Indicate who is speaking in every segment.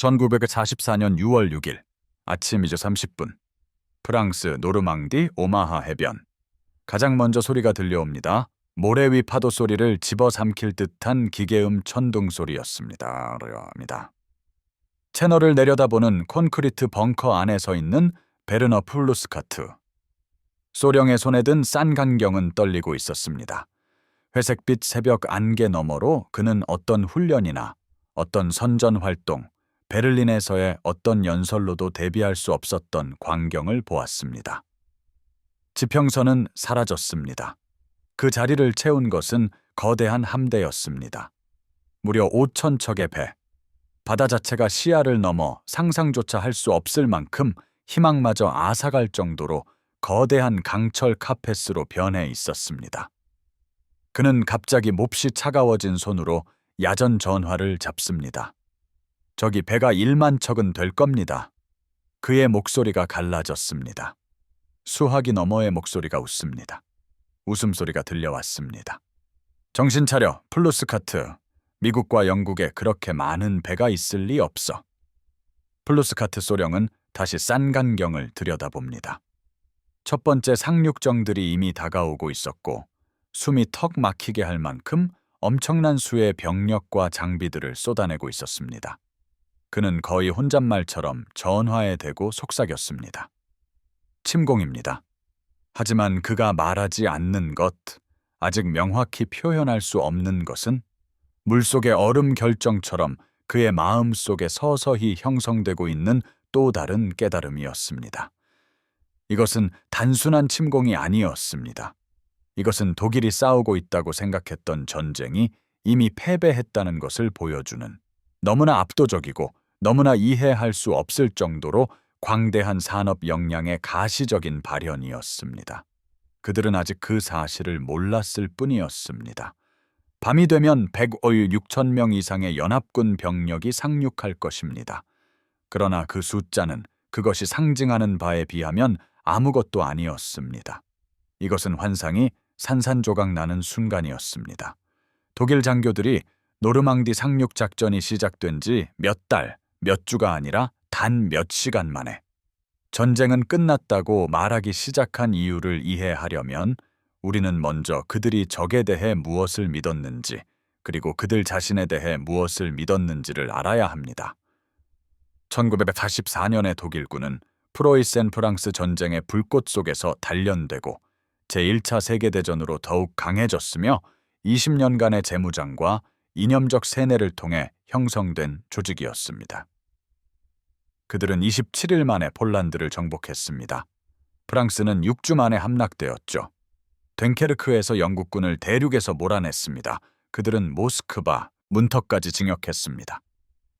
Speaker 1: 1944년 6월 6일 아침 2시 30분 프랑스 노르망디 오마하 해변. 가장 먼저 소리가 들려옵니다. 모래 위 파도 소리를 집어삼킬 듯한 기계음 천둥 소리였습니다. 채널을 내려다보는 콘크리트 벙커 안에 서 있는 베르너 플루스카트. 소령의 손에 든 싼간경은 떨리고 있었습니다. 회색빛 새벽 안개 너머로 그는 어떤 훈련이나 어떤 선전 활동, 베를린에서의 어떤 연설로도 대비할 수 없었던 광경을 보았습니다. 지평선은 사라졌습니다. 그 자리를 채운 것은 거대한 함대였습니다. 무려 5,000척의 배. 바다 자체가 시야를 넘어 상상조차 할 수 없을 만큼 희망마저 앗아갈 정도로 거대한 강철 카펫으로 변해 있었습니다. 그는 갑자기 몹시 차가워진 손으로 야전 전화를 잡습니다. 저기 배가 1만 척은 될 겁니다. 그의 목소리가 갈라졌습니다. 수화기 너머의 목소리가 웃습니다. 웃음소리가 들려왔습니다. 정신 차려, 플루스카트. 미국과 영국에 그렇게 많은 배가 있을 리 없어. 플루스카트 소령은 다시 싼간경을 들여다봅니다. 첫 번째 상륙정들이 이미 다가오고 있었고 숨이 턱 막히게 할 만큼 엄청난 수의 병력과 장비들을 쏟아내고 있었습니다. 그는 거의 혼잣말처럼 전화에 대고 속삭였습니다. 침공입니다. 하지만 그가 말하지 않는 것, 아직 명확히 표현할 수 없는 것은 물속의 얼음 결정처럼 그의 마음속에 서서히 형성되고 있는 또 다른 깨달음이었습니다. 이것은 단순한 침공이 아니었습니다. 이것은 독일이 싸우고 있다고 생각했던 전쟁이 이미 패배했다는 것을 보여주는 너무나 압도적이고 너무나 이해할 수 없을 정도로 광대한 산업 역량의 가시적인 발현이었습니다. 그들은 아직 그 사실을 몰랐을 뿐이었습니다. 밤이 되면 106,000명 이상의 연합군 병력이 상륙할 것입니다. 그러나 그 숫자는 그것이 상징하는 바에 비하면 아무것도 아니었습니다. 이것은 환상이 산산조각 나는 순간이었습니다. 독일 장교들이 노르망디 상륙 작전이 시작된 지 몇 달, 몇 주가 아니라 단 몇 시간 만에 전쟁은 끝났다고 말하기 시작한 이유를 이해하려면 우리는 먼저 그들이 적에 대해 무엇을 믿었는지 그리고 그들 자신에 대해 무엇을 믿었는지를 알아야 합니다. 1944년의 독일군은 프로이센 프랑스 전쟁의 불꽃 속에서 단련되고 제1차 세계대전으로 더욱 강해졌으며 20년간의 재무장과 이념적 세뇌를 통해 형성된 조직이었습니다. 그들은 27일 만에 폴란드를 정복했습니다. 프랑스는 6주 만에 함락되었죠. 됭케르크에서 영국군을 대륙에서 몰아냈습니다. 그들은 모스크바, 문턱까지 징역했습니다.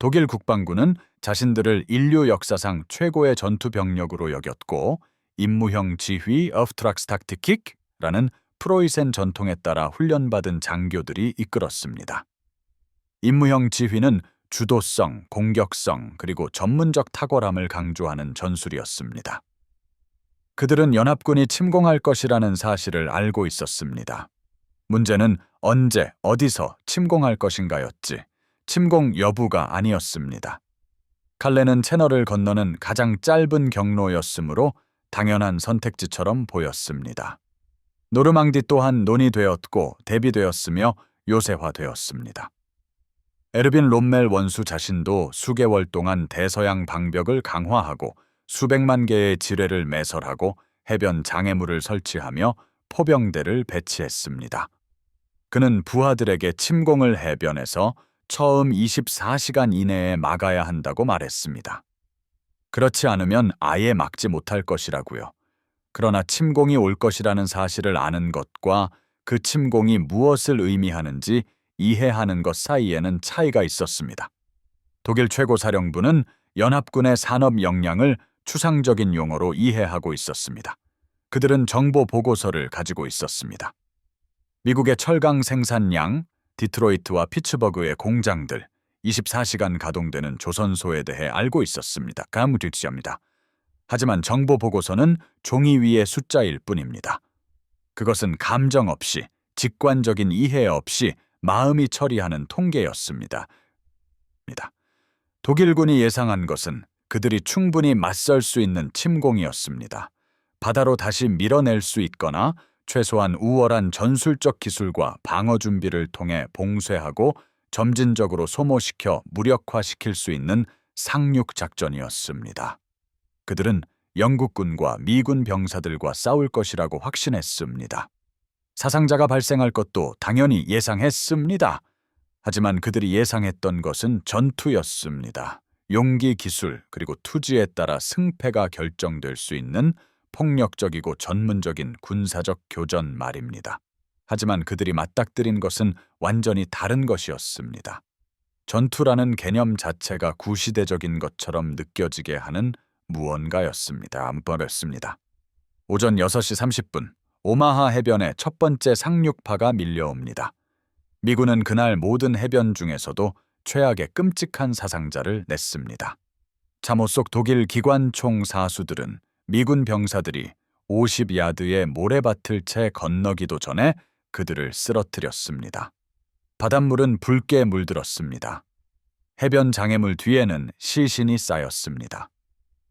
Speaker 1: 독일 국방군은 자신들을 인류 역사상 최고의 전투 병력으로 여겼고 임무형 지휘 어프트락스탁티킥라는 프로이센 전통에 따라 훈련받은 장교들이 이끌었습니다. 임무형 지휘는 주도성, 공격성, 그리고 전문적 탁월함을 강조하는 전술이었습니다. 그들은 연합군이 침공할 것이라는 사실을 알고 있었습니다. 문제는 언제, 어디서 침공할 것인가였지, 침공 여부가 아니었습니다. 칼레는 채널을 건너는 가장 짧은 경로였으므로 당연한 선택지처럼 보였습니다. 노르망디 또한 논의되었고 대비되었으며 요새화되었습니다. 에르빈 롬멜 원수 자신도 수개월 동안 대서양 방벽을 강화하고 수백만 개의 지뢰를 매설하고 해변 장애물을 설치하며 포병대를 배치했습니다. 그는 부하들에게 침공을 해변에서 처음 24시간 이내에 막아야 한다고 말했습니다. 그렇지 않으면 아예 막지 못할 것이라고요. 그러나 침공이 올 것이라는 사실을 아는 것과 그 침공이 무엇을 의미하는지 이해하는 것 사이에는 차이가 있었습니다. 독일 최고사령부는 연합군의 산업 역량을 추상적인 용어로 이해하고 있었습니다. 그들은 정보 보고서를 가지고 있었습니다. 미국의 철강 생산량, 디트로이트와 피츠버그의 공장들, 24시간 가동되는 조선소에 대해 알고 있었습니다. 감우뒷시합니다. 하지만 정보 보고서는 종이 위의 숫자일 뿐입니다. 그것은 감정 없이, 직관적인 이해 없이 마음이 처리하는 통계였습니다. 독일군이 예상한 것은 그들이 충분히 맞설 수 있는 침공이었습니다. 바다로 다시 밀어낼 수 있거나 최소한 우월한 전술적 기술과 방어 준비를 통해 봉쇄하고 점진적으로 소모시켜 무력화시킬 수 있는 상륙 작전이었습니다. 그들은 영국군과 미군 병사들과 싸울 것이라고 확신했습니다. 사상자가 발생할 것도 당연히 예상했습니다. 하지만 그들이 예상했던 것은 전투였습니다. 용기, 기술, 그리고 투지에 따라 승패가 결정될 수 있는 폭력적이고 전문적인 군사적 교전 말입니다. 하지만 그들이 맞닥뜨린 것은 완전히 다른 것이었습니다. 전투라는 개념 자체가 구시대적인 것처럼 느껴지게 하는 무언가였습니다. 오전 6시 30분, 오마하 해변에 첫 번째 상륙파가 밀려옵니다. 미군은 그날 모든 해변 중에서도 최악의 끔찍한 사상자를 냈습니다. 참호 속 독일 기관총 사수들은 미군 병사들이 50야드의 모래밭을 채 건너기도 전에 그들을 쓰러뜨렸습니다. 바닷물은 붉게 물들었습니다. 해변 장애물 뒤에는 시신이 쌓였습니다.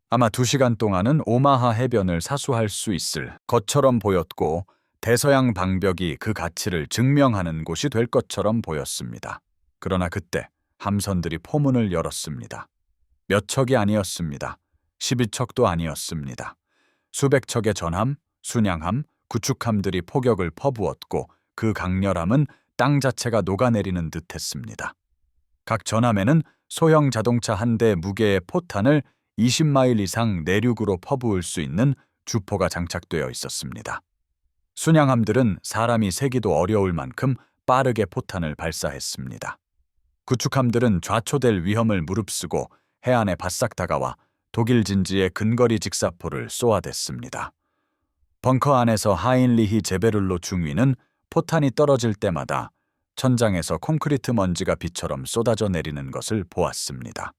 Speaker 1: 아마 2시간 동안은 오마하 해변을 사수할 수 있을 것처럼 보였고 대서양 방벽이 그 가치를 증명하는 곳이 될 것처럼 보였습니다. 그러나 그때 함선들이 포문을 열었습니다. 몇 척이 아니었습니다. 12척도 아니었습니다. 수백 척의 전함, 순양함, 구축함들이 포격을 퍼부었고 그 강렬함은 땅 자체가 녹아내리는 듯했습니다. 각 전함에는 소형 자동차 한 대 무게의 포탄을 20마일 이상 내륙으로 퍼부을 수 있는 주포가 장착되어 있었습니다. 순양함들은 사람이 세기도 어려울 만큼 빠르게 포탄을 발사했습니다. 구축함들은 좌초될 위험을 무릅쓰고 해안에 바싹 다가와 독일 진지의 근거리 직사포를 쏘아댔습니다. 벙커 안에서 하인리히 제베룰로 중위는 포탄이 떨어질 때마다 천장에서 콘크리트 먼지가 비처럼 쏟아져 내리는 것을 보았습니다.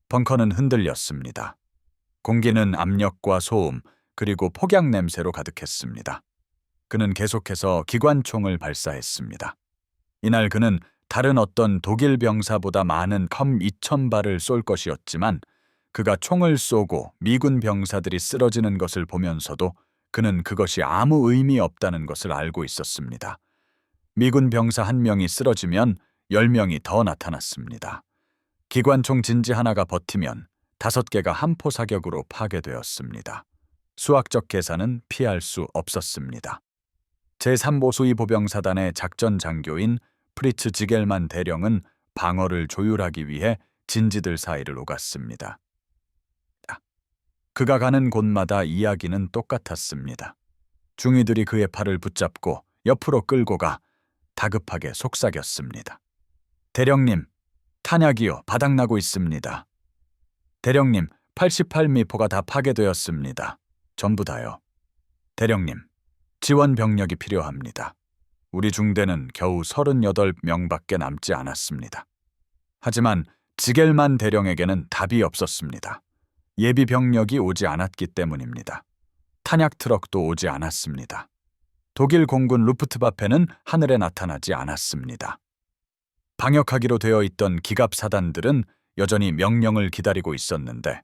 Speaker 1: 벙커는 흔들렸습니다. 공기는 압력과 소음 그리고 폭약 냄새로 가득했습니다. 그는 계속해서 기관총을 발사했습니다. 이날 그는 다른 어떤 독일 병사보다 많은 컴 2,000발을 쏠 것이었지만 그가 총을 쏘고 미군 병사들이 쓰러지는 것을 보면서도 그는 그것이 아무 의미 없다는 것을 알고 있었습니다. 미군 병사 1명이 쓰러지면 10명이 더 나타났습니다. 기관총 진지 하나가 버티면 5개가 함포 사격으로 파괴되었습니다. 수학적 계산은 피할 수 없었습니다. 제3보수이 보병사단의 작전 장교인 프리츠 지겔만 대령은 방어를 조율하기 위해 진지들 사이를 오갔습니다. 그가 가는 곳마다 이야기는 똑같았습니다. 중위들이 그의 팔을 붙잡고 옆으로 끌고 가 다급하게 속삭였습니다. 대령님, 탄약이요, 바닥나고 있습니다. 대령님, 88미포가 다 파괴되었습니다. 전부 다요. 대령님, 지원 병력이 필요합니다. 우리 중대는 겨우 38명밖에 남지 않았습니다. 하지만 지겔만 대령에게는 답이 없었습니다. 예비 병력이 오지 않았기 때문입니다. 탄약 트럭도 오지 않았습니다. 독일 공군 루프트바페는 하늘에 나타나지 않았습니다. 방역하기로 되어 있던 기갑 사단들은 여전히 명령을 기다리고 있었는데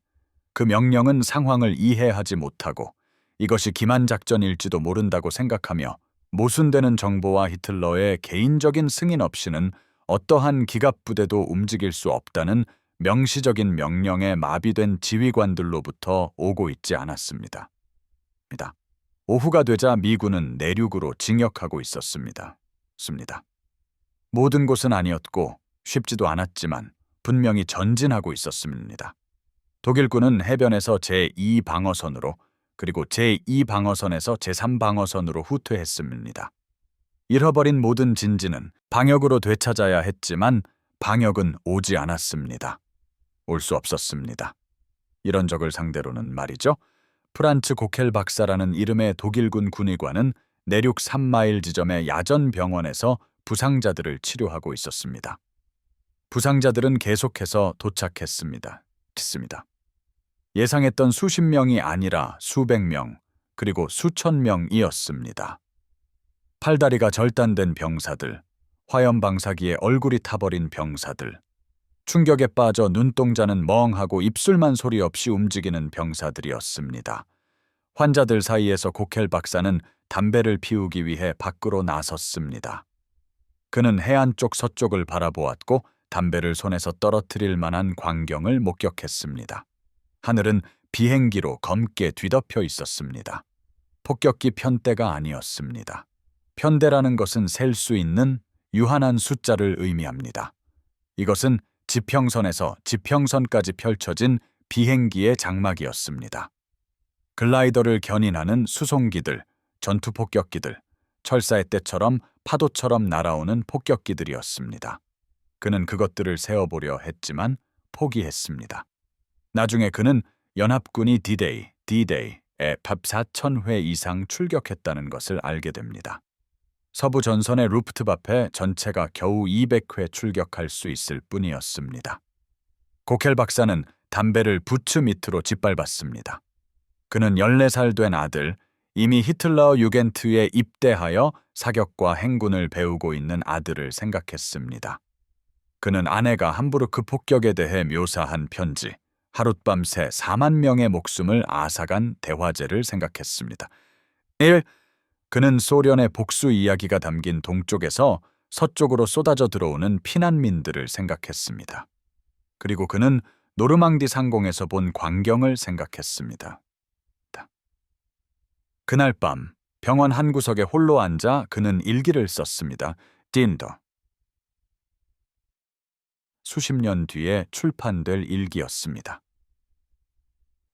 Speaker 1: 그 명령은 상황을 이해하지 못하고 이것이 기만 작전일지도 모른다고 생각하며 모순되는 정보와 히틀러의 개인적인 승인 없이는 어떠한 기갑 부대도 움직일 수 없다는 명시적인 명령에 마비된 지휘관들로부터 오고 있지 않았습니다. 오후가 되자 미군은 내륙으로 진격하고 있었습니다. 모든 곳은 아니었고 쉽지도 않았지만 분명히 전진하고 있었습니다. 독일군은 해변에서 제2방어선으로 그리고 제2방어선에서 제3방어선으로 후퇴했습니다. 잃어버린 모든 진지는 방역으로 되찾아야 했지만 방역은 오지 않았습니다. 올 수 없었습니다. 이런 적을 상대로는 말이죠. 프란츠 고켈 박사라는 이름의 독일군 군의관은 내륙 3마일 지점의 야전 병원에서 부상자들을 치료하고 있었습니다. 부상자들은 계속해서 도착했습니다. 예상했던 수십 명이 아니라 수백 명, 그리고 수천 명이었습니다. 팔다리가 절단된 병사들, 화염방사기에 얼굴이 타버린 병사들, 충격에 빠져 눈동자는 멍하고 입술만 소리 없이 움직이는 병사들이었습니다. 환자들 사이에서 고켈 박사는 담배를 피우기 위해 밖으로 나섰습니다. 그는 해안 쪽 서쪽을 바라보았고 담배를 손에서 떨어뜨릴 만한 광경을 목격했습니다. 하늘은 비행기로 검게 뒤덮여 있었습니다. 폭격기 편대가 아니었습니다. 편대라는 것은 셀 수 있는 유한한 숫자를 의미합니다. 이것은 지평선에서 지평선까지 펼쳐진 비행기의 장막이었습니다. 글라이더를 견인하는 수송기들, 전투폭격기들, 철사의 때처럼 파도처럼 날아오는 폭격기들이었습니다. 그는 그것들을 세어보려 했지만 포기했습니다. 나중에 그는 연합군이 D-Day에 4,000회 이상 출격했다는 것을 알게 됩니다. 서부 전선의 루프트바페 전체가 겨우 200회 출격할 수 있을 뿐이었습니다. 고켈 박사는 담배를 부츠 밑으로 짓밟았습니다. 그는 14살 된 아들, 이미 히틀러 유겐트에 입대하여 사격과 행군을 배우고 있는 아들을 생각했습니다. 그는 아내가 함부르크 폭격에 대해 묘사한 편지, 하룻밤새 4만 명의 목숨을 앗아간 대화제를 생각했습니다. 1. 그는 소련의 복수 이야기가 담긴 동쪽에서 서쪽으로 쏟아져 들어오는 피난민들을 생각했습니다. 그리고 그는 노르망디 상공에서 본 광경을 생각했습니다. 그날 밤 병원 한 구석에 홀로 앉아 그는 일기를 썼습니다. 딘더. 수십 년 뒤에 출판될 일기였습니다.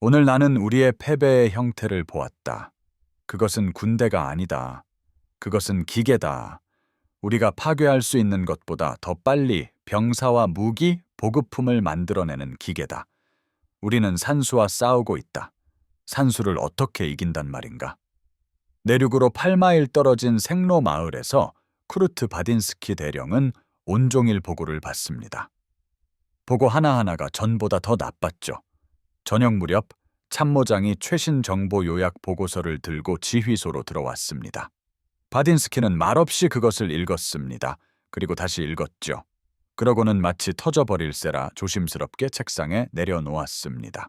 Speaker 1: 오늘 나는 우리의 패배의 형태를 보았다. 그것은 군대가 아니다. 그것은 기계다. 우리가 파괴할 수 있는 것보다 더 빨리 병사와 무기, 보급품을 만들어내는 기계다. 우리는 산수와 싸우고 있다. 산수를 어떻게 이긴단 말인가? 내륙으로 8마일 떨어진 생로 마을에서 쿠르트 바딘스키 대령은 온종일 보고를 받습니다. 보고 하나하나가 전보다 더 나빴죠. 저녁 무렵 참모장이 최신 정보 요약 보고서를 들고 지휘소로 들어왔습니다. 바딘스키는 말없이 그것을 읽었습니다. 그리고 다시 읽었죠. 그러고는 마치 터져버릴세라 조심스럽게 책상에 내려놓았습니다.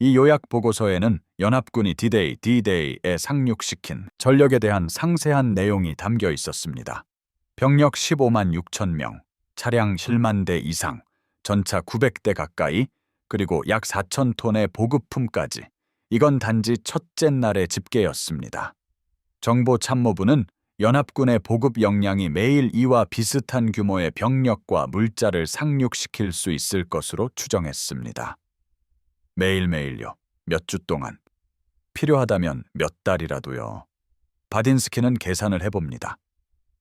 Speaker 1: 이 요약 보고서에는 연합군이 D-Day에 상륙시킨 전력에 대한 상세한 내용이 담겨 있었습니다. 병력 15만 6천 명, 차량 7만 대 이상, 전차 900대 가까이, 그리고 약 4천 톤의 보급품까지. 이건 단지 첫째 날의 집계였습니다. 정보참모부는 연합군의 보급 역량이 매일 이와 비슷한 규모의 병력과 물자를 상륙시킬 수 있을 것으로 추정했습니다. 매일매일요. 몇 주 동안. 필요하다면 몇 달이라도요. 바딘스키는 계산을 해봅니다.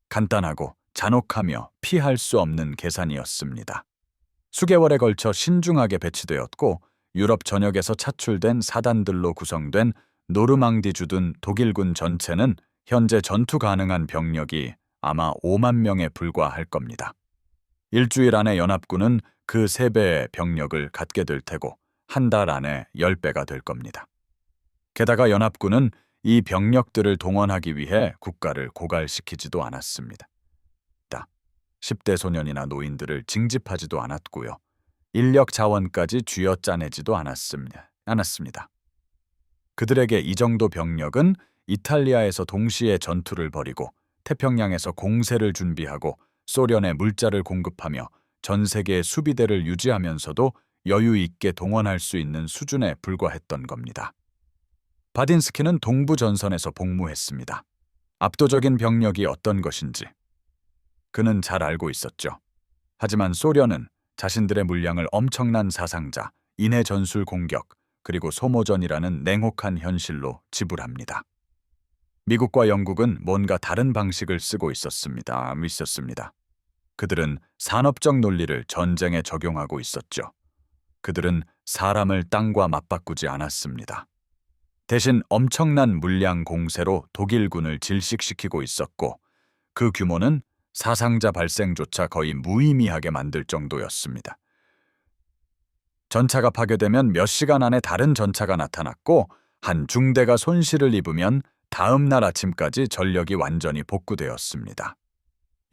Speaker 1: 간단하고 잔혹하며 피할 수 없는 계산이었습니다. 수개월에 걸쳐 신중하게 배치되었고 유럽 전역에서 차출된 사단들로 구성된 노르망디 주둔 독일군 전체는 현재 전투 가능한 병력이 아마 5만 명에 불과할 겁니다. 일주일 안에 연합군은 그 3배의 병력을 갖게 될 테고 한 달 안에 10배가 될 겁니다. 게다가 연합군은 이 병력들을 동원하기 위해 국가를 고갈시키지도 않았습니다. 10대 소년이나 노인들을 징집하지도 않았고요. 인력 자원까지 쥐어짜내지도 않았습니다. 그들에게 이 정도 병력은 이탈리아에서 동시에 전투를 벌이고 태평양에서 공세를 준비하고 소련에 물자를 공급하며 전 세계의 수비대를 유지하면서도 여유 있게 동원할 수 있는 수준에 불과했던 겁니다. 바딘스키는 동부 전선에서 복무했습니다. 압도적인 병력이 어떤 것인지 그는 잘 알고 있었죠. 하지만 소련은 자신들의 물량을 엄청난 사상자, 인해 전술 공격, 그리고 소모전이라는 냉혹한 현실로 지불합니다. 미국과 영국은 뭔가 다른 방식을 쓰고 있었습니다. 그들은 산업적 논리를 전쟁에 적용하고 있었죠. 그들은 사람을 땅과 맞바꾸지 않았습니다. 대신 엄청난 물량 공세로 독일군을 질식시키고 있었고 그 규모는 사상자 발생조차 거의 무의미하게 만들 정도였습니다. 전차가 파괴되면 몇 시간 안에 다른 전차가 나타났고 한 중대가 손실을 입으면 다음 날 아침까지 전력이 완전히 복구되었습니다.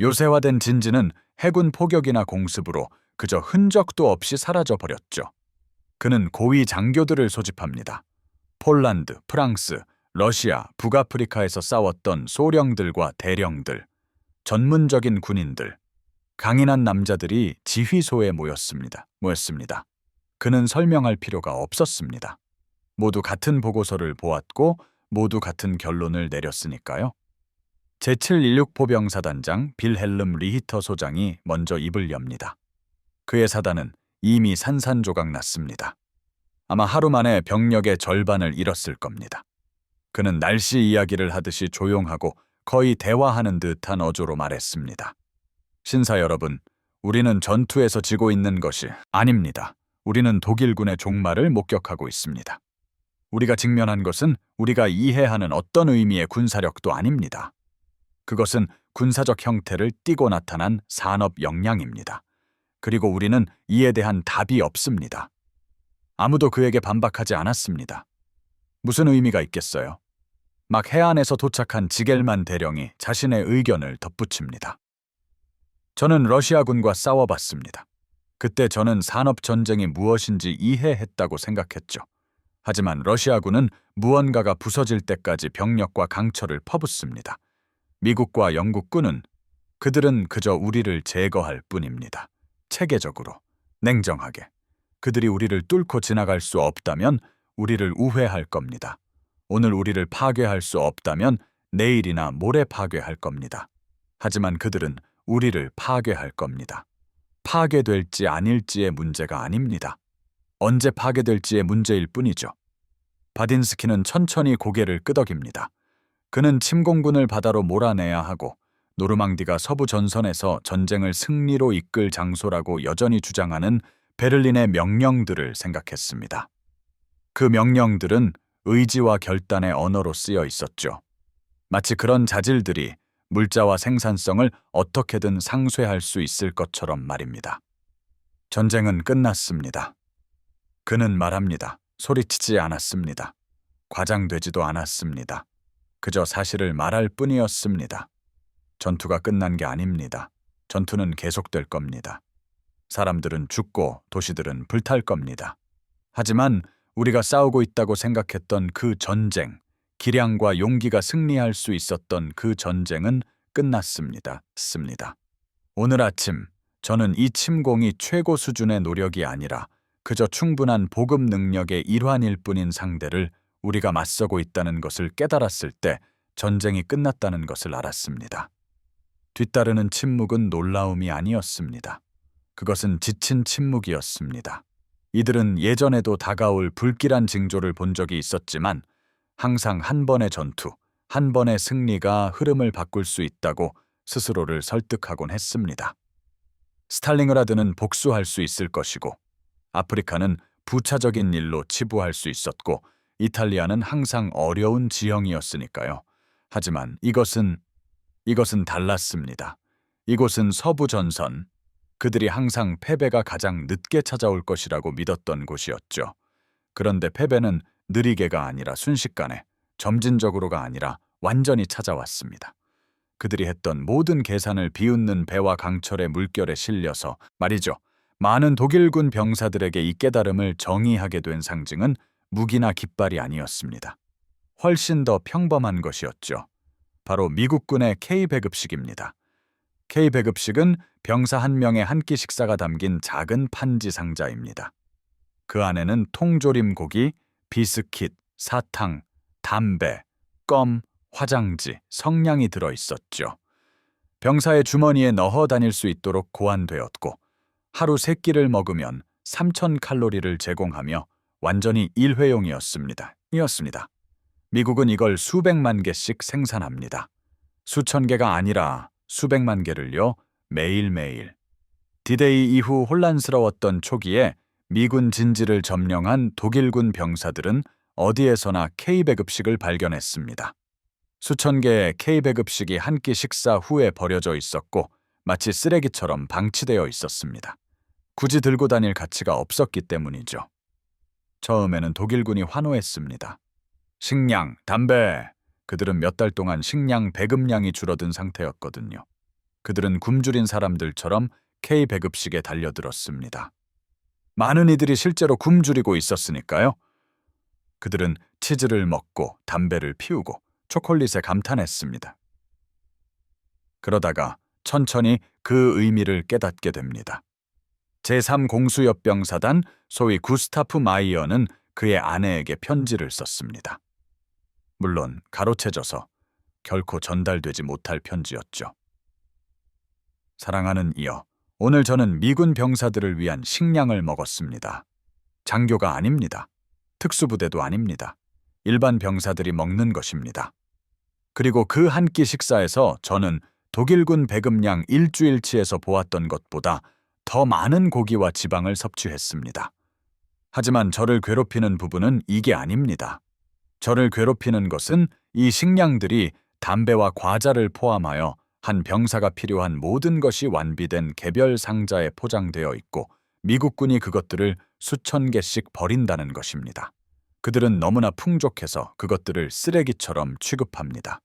Speaker 1: 요새화된 진지는 해군 포격이나 공습으로 그저 흔적도 없이 사라져 버렸죠. 그는 고위 장교들을 소집합니다. 폴란드, 프랑스, 러시아, 북아프리카에서 싸웠던 소령들과 대령들, 전문적인 군인들, 강인한 남자들이 지휘소에 모였습니다. 그는 설명할 필요가 없었습니다. 모두 같은 보고서를 보았고 모두 같은 결론을 내렸으니까요. 제716 포병사단장 빌헬름 리히터 소장이 먼저 입을 엽니다. 그의 사단은 이미 산산조각 났습니다. 아마 하루 만에 병력의 절반을 잃었을 겁니다. 그는 날씨 이야기를 하듯이 조용하고 거의 대화하는 듯한 어조로 말했습니다. 신사 여러분, 우리는 전투에서 지고 있는 것이 아닙니다. 우리는 독일군의 종말을 목격하고 있습니다. 우리가 직면한 것은 우리가 이해하는 어떤 의미의 군사력도 아닙니다. 그것은 군사적 형태를 띠고 나타난 산업 역량입니다. 그리고 우리는 이에 대한 답이 없습니다. 아무도 그에게 반박하지 않았습니다. 무슨 의미가 있겠어요? 막 해안에서 도착한 지겔만 대령이 자신의 의견을 덧붙입니다. 저는 러시아군과 싸워봤습니다. 그때 저는 산업전쟁이 무엇인지 이해했다고 생각했죠. 하지만 러시아군은 무언가가 부서질 때까지 병력과 강철을 퍼붓습니다. 미국과 영국군은 그들은 그저 우리를 제거할 뿐입니다. 체계적으로, 냉정하게. 그들이 우리를 뚫고 지나갈 수 없다면 우리를 우회할 겁니다. 오늘 우리를 파괴할 수 없다면 내일이나 모레 파괴할 겁니다. 하지만 그들은 우리를 파괴할 겁니다. 파괴될지 아닐지의 문제가 아닙니다. 언제 파괴될지의 문제일 뿐이죠. 바딘스키는 천천히 고개를 끄덕입니다. 그는 침공군을 바다로 몰아내야 하고 노르망디가 서부 전선에서 전쟁을 승리로 이끌 장소라고 여전히 주장하는 베를린의 명령들을 생각했습니다. 그 명령들은 의지와 결단의 언어로 쓰여 있었죠. 마치 그런 자질들이 물자와 생산성을 어떻게든 상쇄할 수 있을 것처럼 말입니다. 전쟁은 끝났습니다. 그는 말합니다. 소리치지 않았습니다. 과장되지도 않았습니다. 그저 사실을 말할 뿐이었습니다. 전투가 끝난 게 아닙니다. 전투는 계속될 겁니다. 사람들은 죽고 도시들은 불탈 겁니다. 하지만 우리가 싸우고 있다고 생각했던 그 전쟁, 기량과 용기가 승리할 수 있었던 그 전쟁은 끝났습니다. 오늘 아침 저는 이 침공이 최고 수준의 노력이 아니라 그저 충분한 보급 능력의 일환일 뿐인 상대를 우리가 맞서고 있다는 것을 깨달았을 때 전쟁이 끝났다는 것을 알았습니다. 뒤따르는 침묵은 놀라움이 아니었습니다. 그것은 지친 침묵이었습니다. 이들은 예전에도 다가올 불길한 징조를 본 적이 있었지만 항상 한 번의 전투, 한 번의 승리가 흐름을 바꿀 수 있다고 스스로를 설득하곤 했습니다. 스탈링그라드는 복수할 수 있을 것이고 아프리카는 부차적인 일로 치부할 수 있었고 이탈리아는 항상 어려운 지형이었으니까요. 하지만 이것은 달랐습니다. 이곳은 서부 전선, 그들이 항상 패배가 가장 늦게 찾아올 것이라고 믿었던 곳이었죠. 그런데 패배는 느리게가 아니라 순식간에, 점진적으로가 아니라 완전히 찾아왔습니다. 그들이 했던 모든 계산을 비웃는 배와 강철의 물결에 실려서 말이죠. 많은 독일군 병사들에게 이 깨달음을 정의하게 된 상징은 무기나 깃발이 아니었습니다. 훨씬 더 평범한 것이었죠. 바로 미국군의 K-배급식입니다. K-배급식은 병사 한 명의 한 끼 식사가 담긴 작은 판지 상자입니다. 그 안에는 통조림 고기, 비스킷, 사탕, 담배, 껌, 화장지, 성냥이 들어 있었죠. 병사의 주머니에 넣어 다닐 수 있도록 고안되었고 하루 3끼를 먹으면 3,000칼로리를 제공하며 완전히 일회용이었습니다. 미국은 이걸 수백만 개씩 생산합니다. 수천 개가 아니라 수백만 개를요, 매일매일. 디데이 이후 혼란스러웠던 초기에 미군 진지를 점령한 독일군 병사들은 어디에서나 K-배급식을 발견했습니다. 수천 개의 K-배급식이 한 끼 식사 후에 버려져 있었고 마치 쓰레기처럼 방치되어 있었습니다. 굳이 들고 다닐 가치가 없었기 때문이죠. 처음에는 독일군이 환호했습니다. 식량, 담배. 그들은 몇 달 동안 식량 배급량이 줄어든 상태였거든요. 그들은 굶주린 사람들처럼 K 배급식에 달려들었습니다. 많은 이들이 실제로 굶주리고 있었으니까요. 그들은 치즈를 먹고 담배를 피우고 초콜릿에 감탄했습니다. 그러다가 천천히 그 의미를 깨닫게 됩니다. 제3공수협병사단 소위 구스타프 마이어는 그의 아내에게 편지를 썼습니다. 물론 가로채져서 결코 전달되지 못할 편지였죠. 사랑하는 이여, 오늘 저는 미군 병사들을 위한 식량을 먹었습니다. 장교가 아닙니다. 특수부대도 아닙니다. 일반 병사들이 먹는 것입니다. 그리고 그 한 끼 식사에서 저는 독일군 배급량 일주일치에서 보았던 것보다 더 많은 고기와 지방을 섭취했습니다. 하지만 저를 괴롭히는 부분은 이게 아닙니다. 저를 괴롭히는 것은 이 식량들이 담배와 과자를 포함하여 한 병사가 필요한 모든 것이 완비된 개별 상자에 포장되어 있고 미국군이 그것들을 수천 개씩 버린다는 것입니다. 그들은 너무나 풍족해서 그것들을 쓰레기처럼 취급합니다.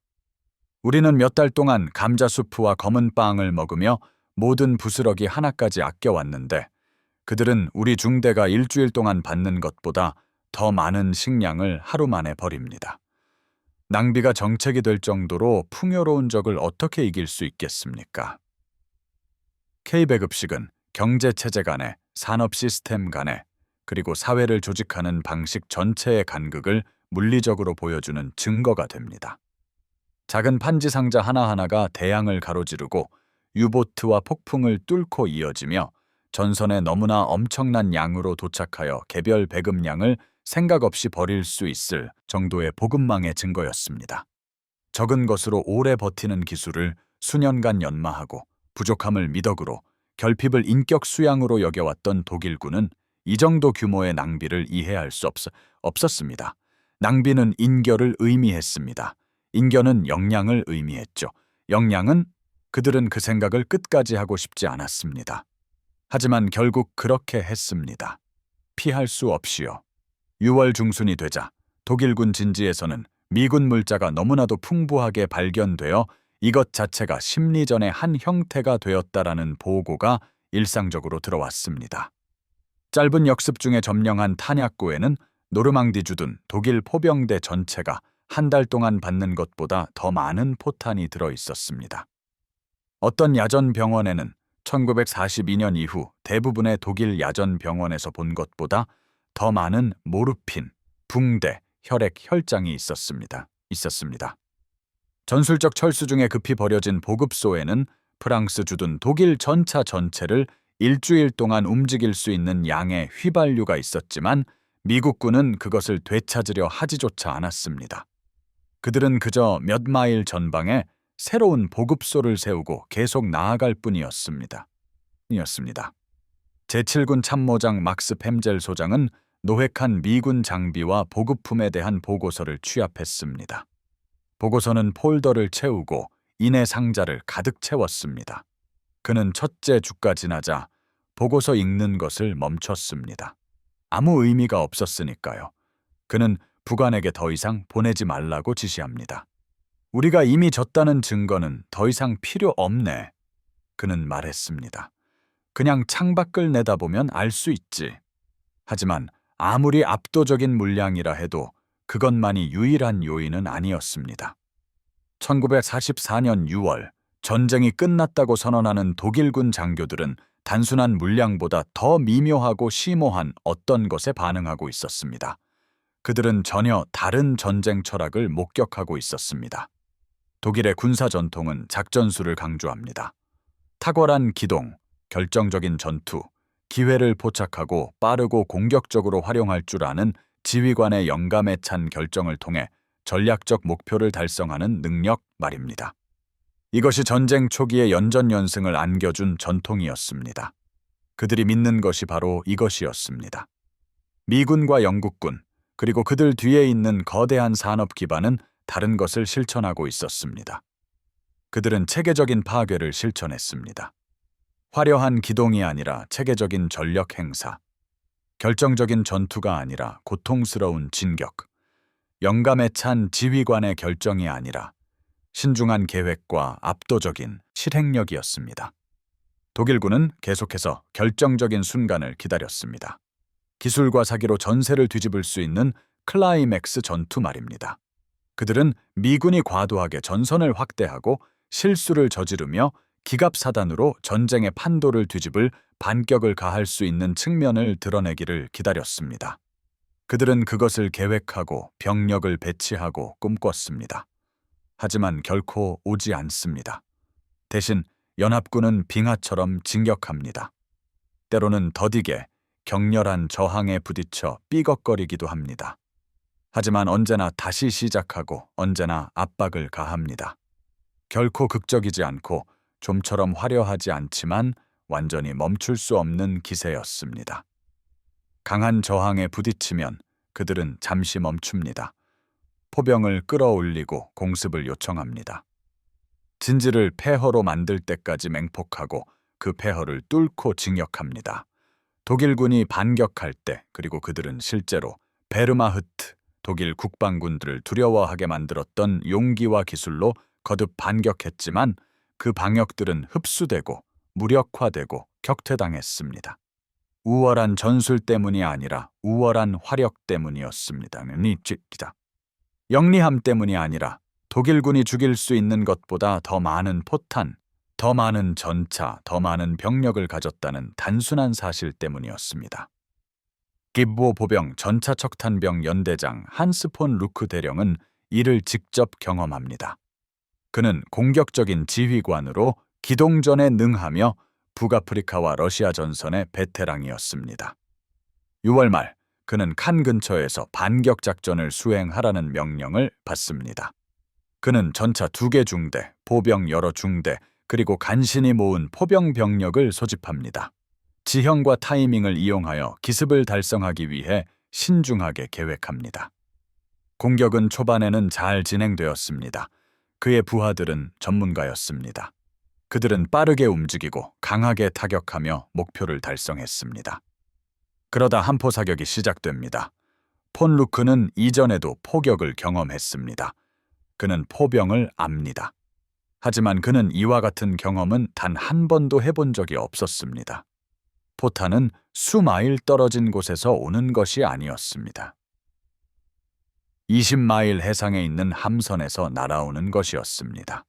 Speaker 1: 우리는 몇 달 동안 감자수프와 검은 빵을 먹으며 모든 부스러기 하나까지 아껴왔는데 그들은 우리 중대가 일주일 동안 받는 것보다 더 많은 식량을 하루 만에 버립니다. 낭비가 정책이 될 정도로 풍요로운 적을 어떻게 이길 수 있겠습니까? K배급식은 경제체제 간에, 산업 시스템 간에, 그리고 사회를 조직하는 방식 전체의 간극을 물리적으로 보여주는 증거가 됩니다. 작은 판지 상자 하나하나가 대양을 가로지르고 유보트와 폭풍을 뚫고 이어지며 전선에 너무나 엄청난 양으로 도착하여 개별 배급량을 생각 없이 버릴 수 있을 정도의 보급망의 증거였습니다. 적은 것으로 오래 버티는 기술을 수년간 연마하고 부족함을 미덕으로 결핍을 인격 수양으로 여겨왔던 독일군은 이 정도 규모의 낭비를 이해할 수 없었습니다. 낭비는 인결을 의미했습니다. 인견은 역량을 의미했죠. 역량은 그들은 그 생각을 끝까지 하고 싶지 않았습니다. 하지만 결국 그렇게 했습니다. 피할 수 없이요. 6월 중순이 되자 독일군 진지에서는 미군 물자가 너무나도 풍부하게 발견되어 이것 자체가 심리전의 한 형태가 되었다라는 보고가 일상적으로 들어왔습니다. 짧은 역습 중에 점령한 탄약고에는 노르망디 주둔 독일 포병대 전체가 한 달 동안 받는 것보다 더 많은 포탄이 들어 있었습니다. 어떤 야전 병원에는 1942년 이후 대부분의 독일 야전 병원에서 본 것보다 더 많은 모르핀, 붕대, 혈액, 혈장이 있었습니다. 전술적 철수 중에 급히 버려진 보급소에는 프랑스 주둔 독일 전차 전체를 일주일 동안 움직일 수 있는 양의 휘발유가 있었지만 미국군은 그것을 되찾으려 하지조차 않았습니다. 그들은 그저 몇 마일 전방에 새로운 보급소를 세우고 계속 나아갈 뿐이었습니다. 제7군 참모장 막스 펨젤 소장은 노획한 미군 장비와 보급품에 대한 보고서를 취합했습니다. 보고서는 폴더를 채우고 인해 상자를 가득 채웠습니다. 그는 첫째 주가 지나자 보고서 읽는 것을 멈췄습니다. 아무 의미가 없었으니까요. 그는 부관에게 더 이상 보내지 말라고 지시합니다. 우리가 이미 졌다는 증거는 더 이상 필요 없네. 그는 말했습니다. 그냥 창밖을 내다보면 알 수 있지. 하지만 아무리 압도적인 물량이라 해도 그것만이 유일한 요인은 아니었습니다. 1944년 6월 전쟁이 끝났다고 선언하는 독일군 장교들은 단순한 물량보다 더 미묘하고 심오한 어떤 것에 반응하고 있었습니다. 그들은 전혀 다른 전쟁 철학을 목격하고 있었습니다. 독일의 군사 전통은 작전수를 강조합니다. 탁월한 기동, 결정적인 전투, 기회를 포착하고 빠르고 공격적으로 활용할 줄 아는 지휘관의 영감에 찬 결정을 통해 전략적 목표를 달성하는 능력 말입니다. 이것이 전쟁 초기의 연전연승을 안겨준 전통이었습니다. 그들이 믿는 것이 바로 이것이었습니다. 미군과 영국군, 그리고 그들 뒤에 있는 거대한 산업 기반은 다른 것을 실천하고 있었습니다. 그들은 체계적인 파괴를 실천했습니다. 화려한 기동이 아니라 체계적인 전력 행사, 결정적인 전투가 아니라 고통스러운 진격, 영감에 찬 지휘관의 결정이 아니라 신중한 계획과 압도적인 실행력이었습니다. 독일군은 계속해서 결정적인 순간을 기다렸습니다. 기술과 사기로 전세를 뒤집을 수 있는 클라이맥스 전투 말입니다. 그들은 미군이 과도하게 전선을 확대하고 실수를 저지르며 기갑사단으로 전쟁의 판도를 뒤집을 반격을 가할 수 있는 측면을 드러내기를 기다렸습니다. 그들은 그것을 계획하고 병력을 배치하고 꿈꿨습니다. 하지만 결코 오지 않습니다. 대신 연합군은 빙하처럼 진격합니다. 때로는 더디게 격렬한 저항에 부딪혀 삐걱거리기도 합니다. 하지만 언제나 다시 시작하고 언제나 압박을 가합니다. 결코 극적이지 않고 좀처럼 화려하지 않지만 완전히 멈출 수 없는 기세였습니다. 강한 저항에 부딪히면 그들은 잠시 멈춥니다. 포병을 끌어올리고 공습을 요청합니다. 진지를 폐허로 만들 때까지 맹폭하고 그 폐허를 뚫고 진격합니다. 독일군이 반격할 때, 그리고 그들은 실제로 베르마흐트, 독일 국방군들을 두려워하게 만들었던 용기와 기술로 거듭 반격했지만 그 방역들은 흡수되고 무력화되고 격퇴당했습니다. 우월한 전술 때문이 아니라 우월한 화력 때문이었습니다. 영리함 때문이 아니라 독일군이 죽일 수 있는 것보다 더 많은 포탄, 더 많은 전차, 더 많은 병력을 가졌다는 단순한 사실 때문이었습니다. 기브오 보병 전차척탄병 연대장 한스 폰 루크 대령은 이를 직접 경험합니다. 그는 공격적인 지휘관으로 기동전에 능하며 북아프리카와 러시아 전선의 베테랑이었습니다. 6월 말 그는 칸 근처에서 반격 작전을 수행하라는 명령을 받습니다. 그는 전차 2개 중대, 보병 여러 중대, 그리고 간신히 모은 포병 병력을 소집합니다. 지형과 타이밍을 이용하여 기습을 달성하기 위해 신중하게 계획합니다. 공격은 초반에는 잘 진행되었습니다. 그의 부하들은 전문가였습니다. 그들은 빠르게 움직이고 강하게 타격하며 목표를 달성했습니다. 그러다 함포 사격이 시작됩니다. 폰 루크는 이전에도 포격을 경험했습니다. 그는 포병을 압니다. 하지만 그는 이와 같은 경험은 단 한 번도 해본 적이 없었습니다. 포탄은 수마일 떨어진 곳에서 오는 것이 아니었습니다. 20마일 해상에 있는 함선에서 날아오는 것이었습니다.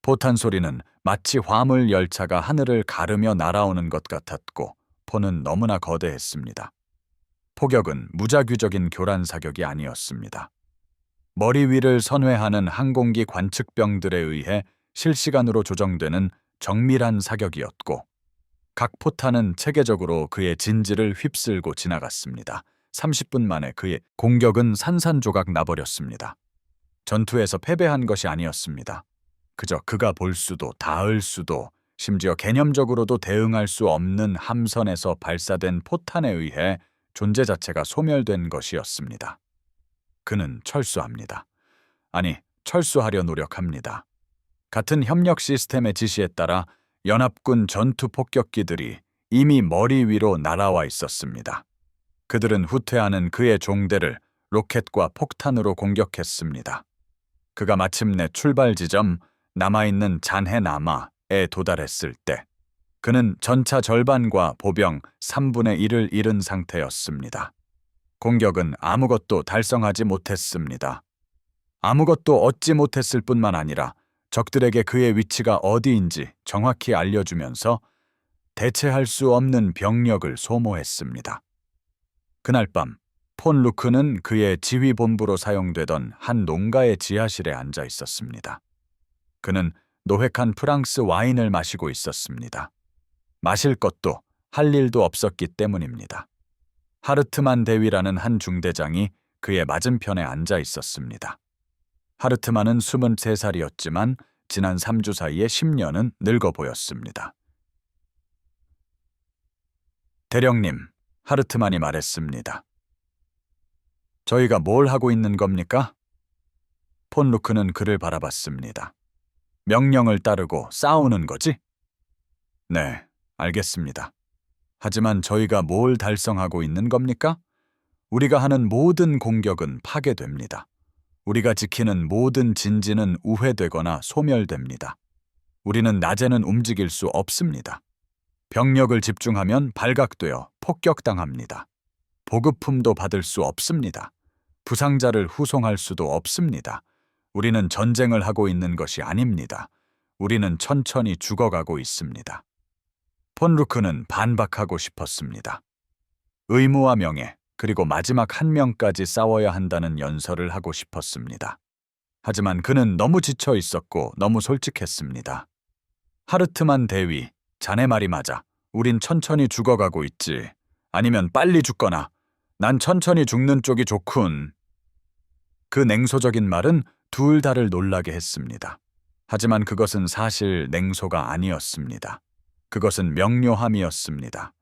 Speaker 1: 포탄 소리는 마치 화물 열차가 하늘을 가르며 날아오는 것 같았고 포는 너무나 거대했습니다. 포격은 무자규적인 교란 사격이 아니었습니다. 머리 위를 선회하는 항공기 관측병들에 의해 실시간으로 조정되는 정밀한 사격이었고 각 포탄은 체계적으로 그의 진지를 휩쓸고 지나갔습니다. 30분 만에 그의 공격은 산산조각 나버렸습니다. 전투에서 패배한 것이 아니었습니다. 그저 그가 볼 수도 닿을 수도 심지어 개념적으로도 대응할 수 없는 함선에서 발사된 포탄에 의해 존재 자체가 소멸된 것이었습니다. 그는 철수합니다. 아니, 철수하려 노력합니다. 같은 협력 시스템의 지시에 따라 연합군 전투 폭격기들이 이미 머리 위로 날아와 있었습니다. 그들은 후퇴하는 그의 종대를 로켓과 폭탄으로 공격했습니다. 그가 마침내 출발 지점 남아있는 잔해나마에 도달했을 때 그는 전차 절반과 보병 3분의 1을 잃은 상태였습니다. 공격은 아무것도 달성하지 못했습니다. 아무것도 얻지 못했을 뿐만 아니라 적들에게 그의 위치가 어디인지 정확히 알려주면서 대체할 수 없는 병력을 소모했습니다. 그날 밤 폰 루크는 그의 지휘본부로 사용되던 한 농가의 지하실에 앉아 있었습니다. 그는 노획한 프랑스 와인을 마시고 있었습니다. 마실 것도 할 일도 없었기 때문입니다. 하르트만 대위라는 한 중대장이 그의 맞은편에 앉아 있었습니다. 하르트만은 23살이었지만 지난 3주 사이에 10년은 늙어 보였습니다. 대령님, 하르트만이 말했습니다. 저희가 뭘 하고 있는 겁니까? 폰 루크는 그를 바라봤습니다. 명령을 따르고 싸우는 거지? 네, 알겠습니다. 하지만 저희가 뭘 달성하고 있는 겁니까? 우리가 하는 모든 공격은 파괴됩니다. 우리가 지키는 모든 진지는 우회되거나 소멸됩니다. 우리는 낮에는 움직일 수 없습니다. 병력을 집중하면 발각되어 폭격당합니다. 보급품도 받을 수 없습니다. 부상자를 후송할 수도 없습니다. 우리는 전쟁을 하고 있는 것이 아닙니다. 우리는 천천히 죽어가고 있습니다. 폰 루크는 반박하고 싶었습니다. 의무와 명예, 그리고 마지막 한 명까지 싸워야 한다는 연설을 하고 싶었습니다. 하지만 그는 너무 지쳐 있었고 너무 솔직했습니다. 하르트만 대위, 자네 말이 맞아. 우린 천천히 죽어가고 있지. 아니면 빨리 죽거나. 난 천천히 죽는 쪽이 좋군. 그 냉소적인 말은 둘 다를 놀라게 했습니다. 하지만 그것은 사실 냉소가 아니었습니다. 그것은 명료함이었습니다.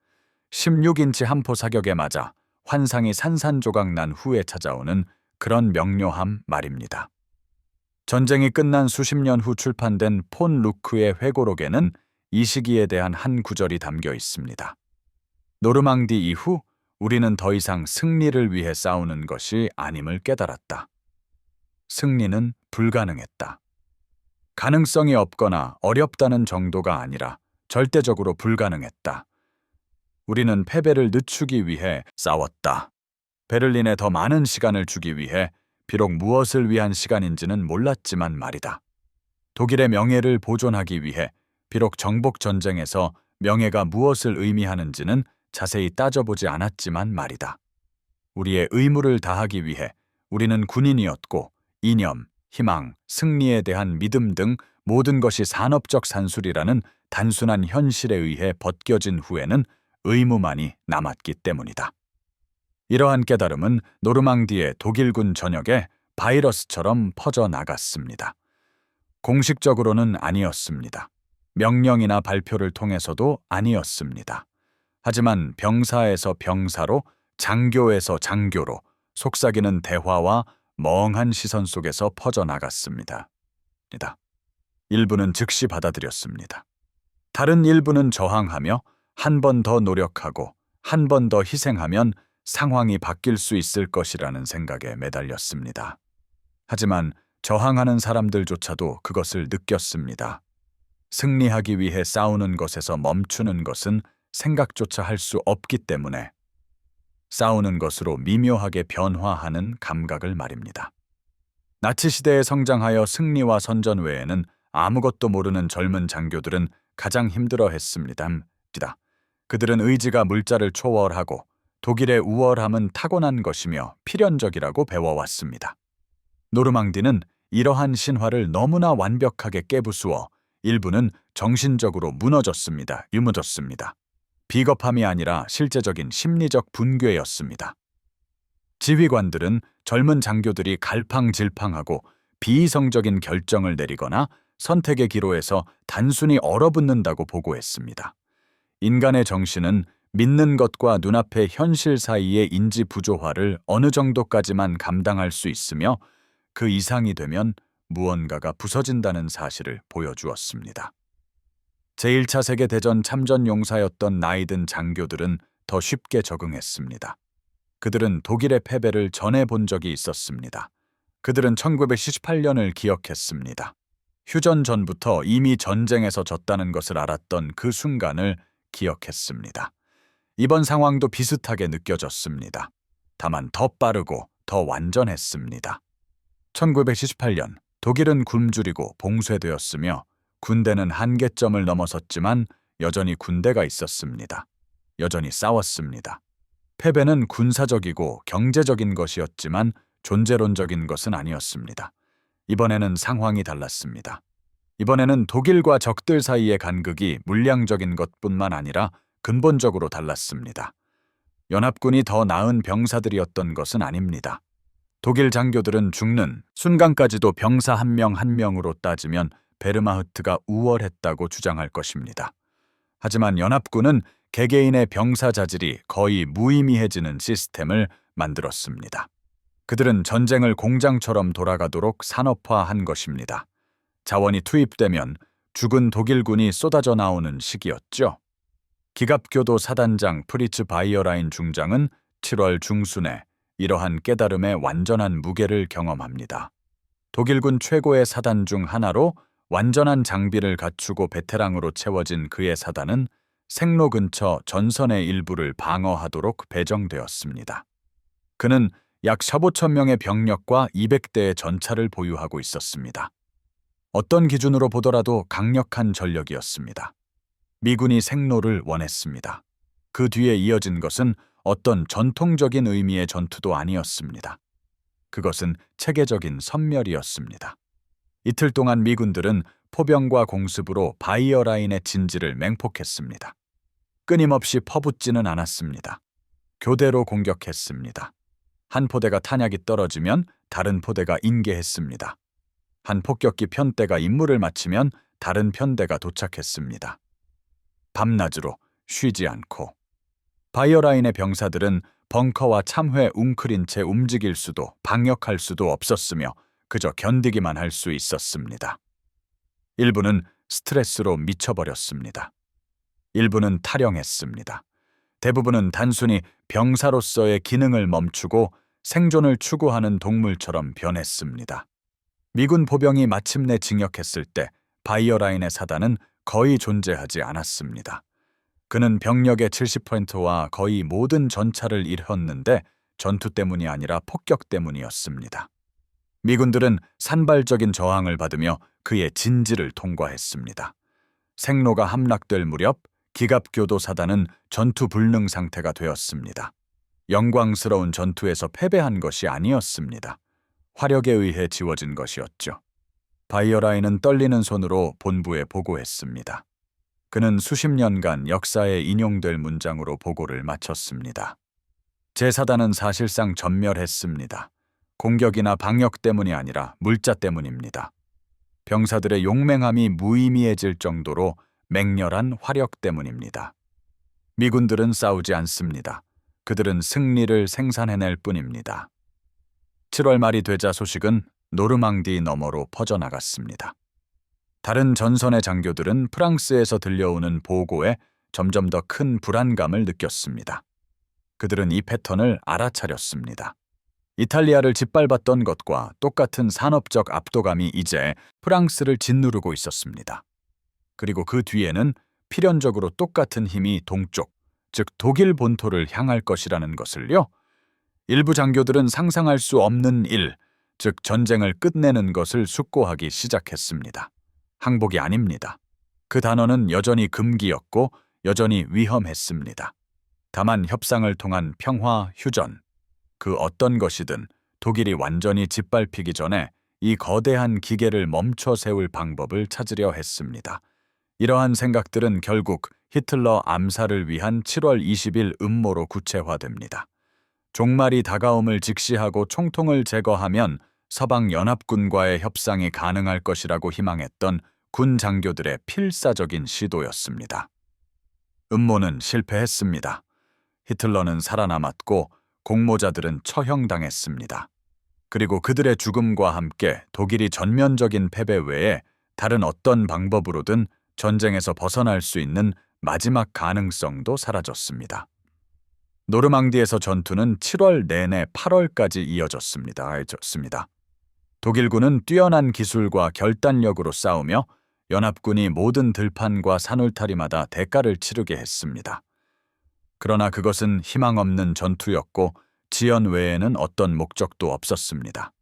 Speaker 1: 16인치 함포 사격에 맞아 환상이 산산조각 난 후에 찾아오는 그런 명료함 말입니다. 전쟁이 끝난 수십 년 후 출판된 폰 루크의 회고록에는 이 시기에 대한 한 구절이 담겨 있습니다. 노르망디 이후 우리는 더 이상 승리를 위해 싸우는 것이 아님을 깨달았다. 승리는 불가능했다. 가능성이 없거나 어렵다는 정도가 아니라 절대적으로 불가능했다. 우리는 패배를 늦추기 위해 싸웠다. 베를린에 더 많은 시간을 주기 위해, 비록 무엇을 위한 시간인지는 몰랐지만 말이다. 독일의 명예를 보존하기 위해, 비록 정복 전쟁에서 명예가 무엇을 의미하는지는 자세히 따져보지 않았지만 말이다. 우리의 의무를 다하기 위해 우리는 군인이었고 이념, 희망, 승리에 대한 믿음 등 모든 것이 산업적 산술이라는 단순한 현실에 의해 벗겨진 후에는 의무만이 남았기 때문이다. 이러한 깨달음은 노르망디의 독일군 전역에 바이러스처럼 퍼져나갔습니다. 공식적으로는 아니었습니다. 명령이나 발표를 통해서도 아니었습니다. 하지만 병사에서 병사로, 장교에서 장교로 속삭이는 대화와 멍한 시선 속에서 퍼져나갔습니다. 일부는 즉시 받아들였습니다. 다른 일부는 저항하며 한 번 더 노력하고 한 번 더 희생하면 상황이 바뀔 수 있을 것이라는 생각에 매달렸습니다. 하지만 저항하는 사람들조차도 그것을 느꼈습니다. 승리하기 위해 싸우는 것에서 멈추는 것은 생각조차 할 수 없기 때문에 싸우는 것으로 미묘하게 변화하는 감각을 말입니다. 나치 시대에 성장하여 승리와 선전 외에는 아무것도 모르는 젊은 장교들은 가장 힘들어했습니다. 그들은 의지가 물자를 초월하고 독일의 우월함은 타고난 것이며 필연적이라고 배워왔습니다. 노르망디는 이러한 신화를 너무나 완벽하게 깨부수어 일부는 정신적으로 유무졌습니다. 비겁함이 아니라 실제적인 심리적 붕괴였습니다. 지휘관들은 젊은 장교들이 갈팡질팡하고 비이성적인 결정을 내리거나 선택의 기로에서 단순히 얼어붙는다고 보고했습니다. 인간의 정신은 믿는 것과 눈앞의 현실 사이의 인지 부조화를 어느 정도까지만 감당할 수 있으며 그 이상이 되면 무언가가 부서진다는 사실을 보여주었습니다. 제1차 세계대전 참전 용사였던 나이든 장교들은 더 쉽게 적응했습니다. 그들은 독일의 패배를 전해 본 적이 있었습니다. 그들은 1978년을 기억했습니다. 휴전 전부터 이미 전쟁에서 졌다는 것을 알았던 그 순간을 기억했습니다. 이번 상황도 비슷하게 느껴졌습니다. 다만 더 빠르고 더 완전했습니다. 1978년 독일은 굶주리고 봉쇄되었으며 군대는 한계점을 넘어섰지만 여전히 군대가 있었습니다. 여전히 싸웠습니다. 패배는 군사적이고 경제적인 것이었지만 존재론적인 것은 아니었습니다. 이번에는 상황이 달랐습니다. 이번에는 독일과 적들 사이의 간극이 물량적인 것뿐만 아니라 근본적으로 달랐습니다. 연합군이 더 나은 병사들이었던 것은 아닙니다. 독일 장교들은 죽는 순간까지도 병사 한 명 한 명으로 따지면 베르마흐트가 우월했다고 주장할 것입니다. 하지만 연합군은 개개인의 병사 자질이 거의 무의미해지는 시스템을 만들었습니다. 그들은 전쟁을 공장처럼 돌아가도록 산업화한 것입니다. 자원이 투입되면 죽은 독일군이 쏟아져 나오는 시기였죠. 기갑교도 사단장 프리츠 바이어라인 중장은 7월 중순에 이러한 깨달음의 완전한 무게를 경험합니다. 독일군 최고의 사단 중 하나로 완전한 장비를 갖추고 베테랑으로 채워진 그의 사단은 생로 근처 전선의 일부를 방어하도록 배정되었습니다. 그는 약 15,000 명의 병력과 200대의 전차를 보유하고 있었습니다. 어떤 기준으로 보더라도 강력한 전력이었습니다. 미군이 생로를 원했습니다. 그 뒤에 이어진 것은 어떤 전통적인 의미의 전투도 아니었습니다. 그것은 체계적인 섬멸이었습니다. 이틀 동안 미군들은 포병과 공습으로 바이어 라인의 진지를 맹폭했습니다. 끊임없이 퍼붓지는 않았습니다. 교대로 공격했습니다. 한 포대가 탄약이 떨어지면 다른 포대가 인계했습니다. 한 폭격기 편대가 임무를 마치면 다른 편대가 도착했습니다. 밤낮으로 쉬지 않고. 바이어라인의 병사들은 벙커와 참회에 웅크린 채 움직일 수도 방역할 수도 없었으며 그저 견디기만 할 수 있었습니다. 일부는 스트레스로 미쳐버렸습니다. 일부는 탈영했습니다. 대부분은 단순히 병사로서의 기능을 멈추고 생존을 추구하는 동물처럼 변했습니다. 미군 보병이 마침내 징역했을 때 바이어라인의 사단은 거의 존재하지 않았습니다. 그는 병력의 70%와 거의 모든 전차를 잃었는데 전투 때문이 아니라 폭격 때문이었습니다. 미군들은 산발적인 저항을 받으며 그의 진지를 통과했습니다. 생로가 함락될 무렵 기갑교도 사단은 전투 불능 상태가 되었습니다. 영광스러운 전투에서 패배한 것이 아니었습니다. 화력에 의해 지워진 것이었죠. 바이어라인은 떨리는 손으로 본부에 보고했습니다. 그는 수십 년간 역사에 인용될 문장으로 보고를 마쳤습니다. 제4단은 사실상 전멸했습니다. 공격이나 방역 때문이 아니라 물자 때문입니다. 병사들의 용맹함이 무의미해질 정도로 맹렬한 화력 때문입니다. 미군들은 싸우지 않습니다. 그들은 승리를 생산해낼 뿐입니다. 7월 말이 되자 소식은 노르망디 너머로 퍼져나갔습니다. 다른 전선의 장교들은 프랑스에서 들려오는 보고에 점점 더 큰 불안감을 느꼈습니다. 그들은 이 패턴을 알아차렸습니다. 이탈리아를 짓밟았던 것과 똑같은 산업적 압도감이 이제 프랑스를 짓누르고 있었습니다. 그리고 그 뒤에는 필연적으로 똑같은 힘이 동쪽, 즉 독일 본토를 향할 것이라는 것을요. 일부 장교들은 상상할 수 없는 일, 즉 전쟁을 끝내는 것을 숙고하기 시작했습니다. 항복이 아닙니다. 그 단어는 여전히 금기였고 여전히 위험했습니다. 다만 협상을 통한 평화, 휴전, 그 어떤 것이든 독일이 완전히 짓밟히기 전에 이 거대한 기계를 멈춰 세울 방법을 찾으려 했습니다. 이러한 생각들은 결국 히틀러 암살을 위한 7월 20일 음모로 구체화됩니다. 종말이 다가옴을 직시하고 총통을 제거하면 서방 연합군과의 협상이 가능할 것이라고 희망했던 군 장교들의 필사적인 시도였습니다. 음모는 실패했습니다. 히틀러는 살아남았고 공모자들은 처형당했습니다. 그리고 그들의 죽음과 함께 독일이 전면적인 패배 외에 다른 어떤 방법으로든 전쟁에서 벗어날 수 있는 마지막 가능성도 사라졌습니다. 노르망디에서 전투는 7월 내내 8월까지 이어졌습니다. 독일군은 뛰어난 기술과 결단력으로 싸우며 연합군이 모든 들판과 산울타리마다 대가를 치르게 했습니다. 그러나 그것은 희망 없는 전투였고 지연 외에는 어떤 목적도 없었습니다.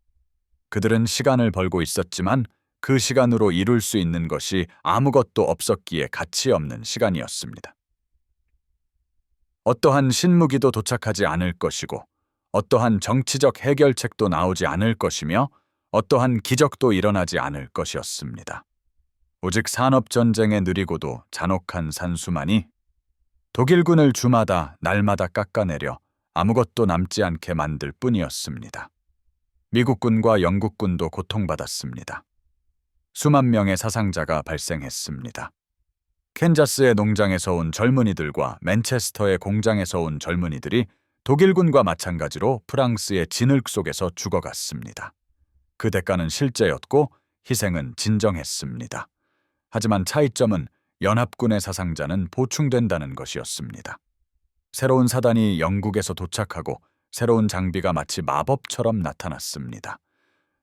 Speaker 1: 그들은 시간을 벌고 있었지만 그 시간으로 이룰 수 있는 것이 아무것도 없었기에 가치 없는 시간이었습니다. 어떠한 신무기도 도착하지 않을 것이고 어떠한 정치적 해결책도 나오지 않을 것이며 어떠한 기적도 일어나지 않을 것이었습니다. 오직 산업전쟁의 느리고도 잔혹한 산수만이 독일군을 주마다 날마다 깎아내려 아무것도 남지 않게 만들 뿐이었습니다. 미국군과 영국군도 고통받았습니다. 수만 명의 사상자가 발생했습니다. 캔자스의 농장에서 온 젊은이들과 맨체스터의 공장에서 온 젊은이들이 독일군과 마찬가지로 프랑스의 진흙 속에서 죽어갔습니다. 그 대가는 실제였고 희생은 진정했습니다. 하지만 차이점은 연합군의 사상자는 보충된다는 것이었습니다. 새로운 사단이 영국에서 도착하고 새로운 장비가 마치 마법처럼 나타났습니다.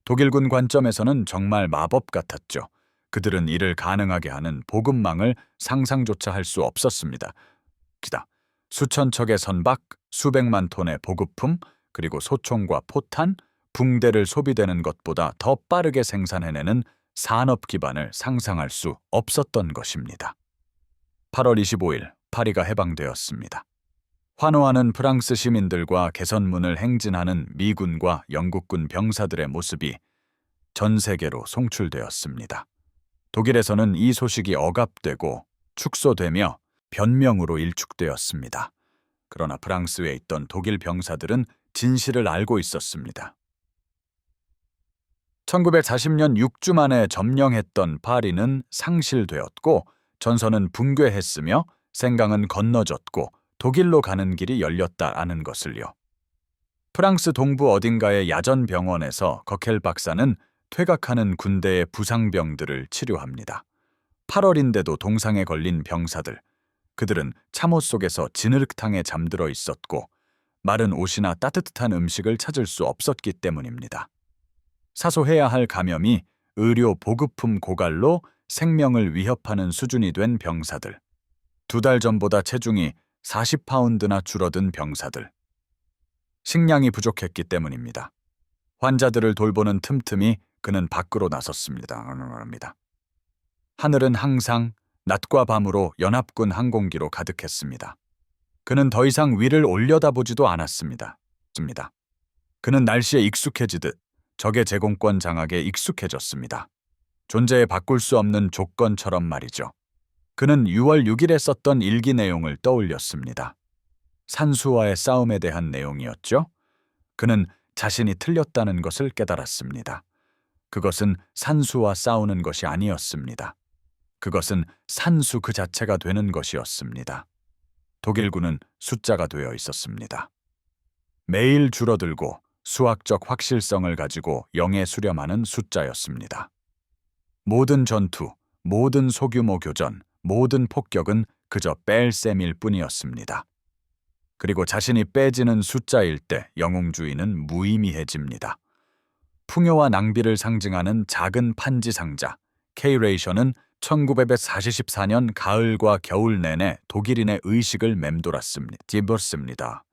Speaker 1: 독일군 관점에서는 정말 마법 같았죠. 그들은 이를 가능하게 하는 보급망을 상상조차 할 수 없었습니다. 수천 척의 선박, 수백만 톤의 보급품, 그리고 소총과 포탄, 붕대를 소비되는 것보다 더 빠르게 생산해내는 산업 기반을 상상할 수 없었던 것입니다. 8월 25일 파리가 해방되었습니다. 환호하는 프랑스 시민들과 개선문을 행진하는 미군과 영국군 병사들의 모습이 전 세계로 송출되었습니다. 독일에서는 이 소식이 억압되고 축소되며 변명으로 일축되었습니다. 그러나 프랑스에 있던 독일 병사들은 진실을 알고 있었습니다. 1940년 6주 만에 점령했던 파리는 상실되었고 전선은 붕괴했으며 생강은 건너졌고 독일로 가는 길이 열렸다라는 것을요. 프랑스 동부 어딘가의 야전 병원에서 거켈 박사는 퇴각하는 군대의 부상병들을 치료합니다. 8월인데도 동상에 걸린 병사들, 그들은 참호 속에서 진흙탕에 잠들어 있었고 마른 옷이나 따뜻한 음식을 찾을 수 없었기 때문입니다. 사소해야 할 감염이 의료 보급품 고갈로 생명을 위협하는 수준이 된 병사들, 2달 전보다 체중이 40파운드나 줄어든 병사들, 식량이 부족했기 때문입니다. 환자들을 돌보는 틈틈이 그는 밖으로 나섰습니다. 하늘은 항상 낮과 밤으로 연합군 항공기로 가득했습니다. 그는 더 이상 위를 올려다보지도 않았습니다. 그는 날씨에 익숙해지듯 적의 제공권 장악에 익숙해졌습니다. 존재에 바꿀 수 없는 조건처럼 말이죠. 그는 6월 6일에 썼던 일기 내용을 떠올렸습니다. 산수와의 싸움에 대한 내용이었죠. 그는 자신이 틀렸다는 것을 깨달았습니다. 그것은 산수와 싸우는 것이 아니었습니다. 그것은 산수 그 자체가 되는 것이었습니다. 독일군은 숫자가 되어 있었습니다. 매일 줄어들고 수학적 확실성을 가지고 영에 수렴하는 숫자였습니다. 모든 전투, 모든 소규모 교전, 모든 폭격은 그저 뺄 셈일 뿐이었습니다. 그리고 자신이 빼지는 숫자일 때 영웅주의는 무의미해집니다. 풍요와 낭비를 상징하는 작은 판지 상자, K-레이션은 1944년 가을과 겨울 내내 독일인의 의식을 맴돌았습니다.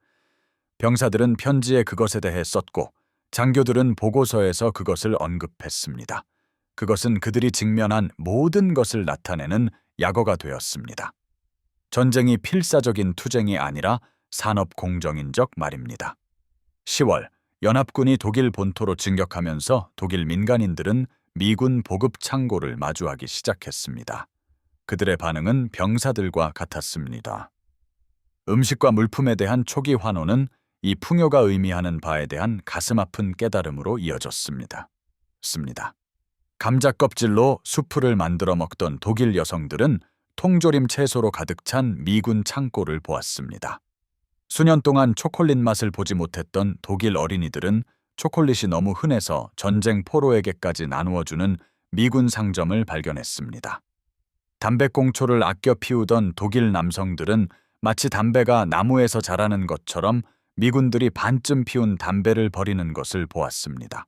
Speaker 1: 병사들은 편지에 그것에 대해 썼고 장교들은 보고서에서 그것을 언급했습니다. 그것은 그들이 직면한 모든 것을 나타내는 약어가 되었습니다. 전쟁이 필사적인 투쟁이 아니라 산업 공정인적 말입니다. 10월, 연합군이 독일 본토로 진격하면서 독일 민간인들은 미군 보급 창고를 마주하기 시작했습니다. 그들의 반응은 병사들과 같았습니다. 음식과 물품에 대한 초기 환호는 이 풍요가 의미하는 바에 대한 가슴 아픈 깨달음으로 이어졌습니다. 감자 껍질로 수프를 만들어 먹던 독일 여성들은 통조림 채소로 가득 찬 미군 창고를 보았습니다. 수년 동안 초콜릿 맛을 보지 못했던 독일 어린이들은 초콜릿이 너무 흔해서 전쟁 포로에게까지 나누어주는 미군 상점을 발견했습니다. 담배꽁초를 아껴 피우던 독일 남성들은 마치 담배가 나무에서 자라는 것처럼 미군들이 반쯤 피운 담배를 버리는 것을 보았습니다.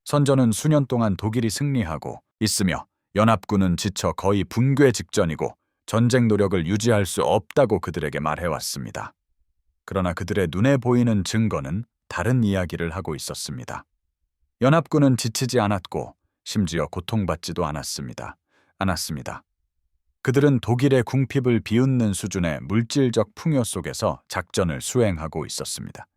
Speaker 1: 선전은 수년 동안 독일이 승리하고 있으며 연합군은 지쳐 거의 붕괴 직전이고 전쟁 노력을 유지할 수 없다고 그들에게 말해왔습니다. 그러나 그들의 눈에 보이는 증거는 다른 이야기를 하고 있었습니다. 연합군은 지치지 않았고 심지어 고통받지도 않았습니다. 그들은 독일의 궁핍을 비웃는 수준의 물질적 풍요 속에서 작전을 수행하고 있었습니다.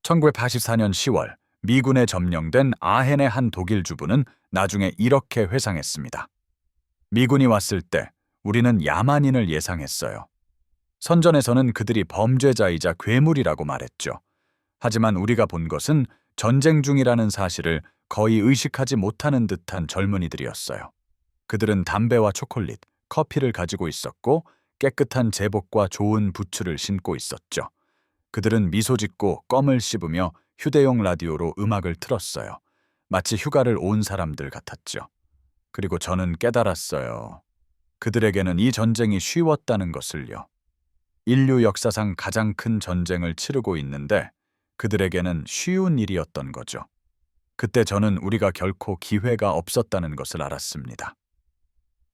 Speaker 1: 1984년 10월 미군에 점령된 아헨의 한 독일 주부는 나중에 이렇게 회상했습니다. 미군이 왔을 때 우리는 야만인을 예상했어요. 선전에서는 그들이 범죄자이자 괴물이라고 말했죠. 하지만 우리가 본 것은 전쟁 중이라는 사실을 거의 의식하지 못하는 듯한 젊은이들이었어요. 그들은 담배와 초콜릿, 커피를 가지고 있었고 깨끗한 제복과 좋은 부츠를 신고 있었죠. 그들은 미소 짓고 껌을 씹으며 휴대용 라디오로 음악을 틀었어요. 마치 휴가를 온 사람들 같았죠. 그리고 저는 깨달았어요. 그들에게는 이 전쟁이 쉬웠다는 것을요. 인류 역사상 가장 큰 전쟁을 치르고 있는데 그들에게는 쉬운 일이었던 거죠. 그때 저는 우리가 결코 기회가 없었다는 것을 알았습니다.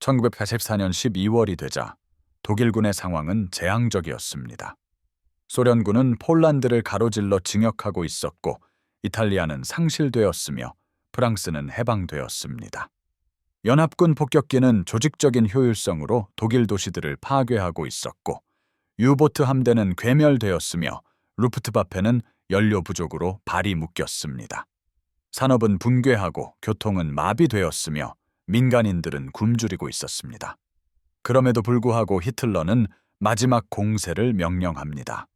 Speaker 1: 1944년 12월이 되자 독일군의 상황은 재앙적이었습니다. 소련군은 폴란드를 가로질러 진격하고 있었고 이탈리아는 상실되었으며 프랑스는 해방되었습니다. 연합군 폭격기는 조직적인 효율성으로 독일 도시들을 파괴하고 있었고 유보트 함대는 괴멸되었으며 루프트바페는 연료 부족으로 발이 묶였습니다. 산업은 붕괴하고 교통은 마비되었으며 민간인들은 굶주리고 있었습니다. 그럼에도 불구하고 히틀러는 마지막 공세를 명령합니다.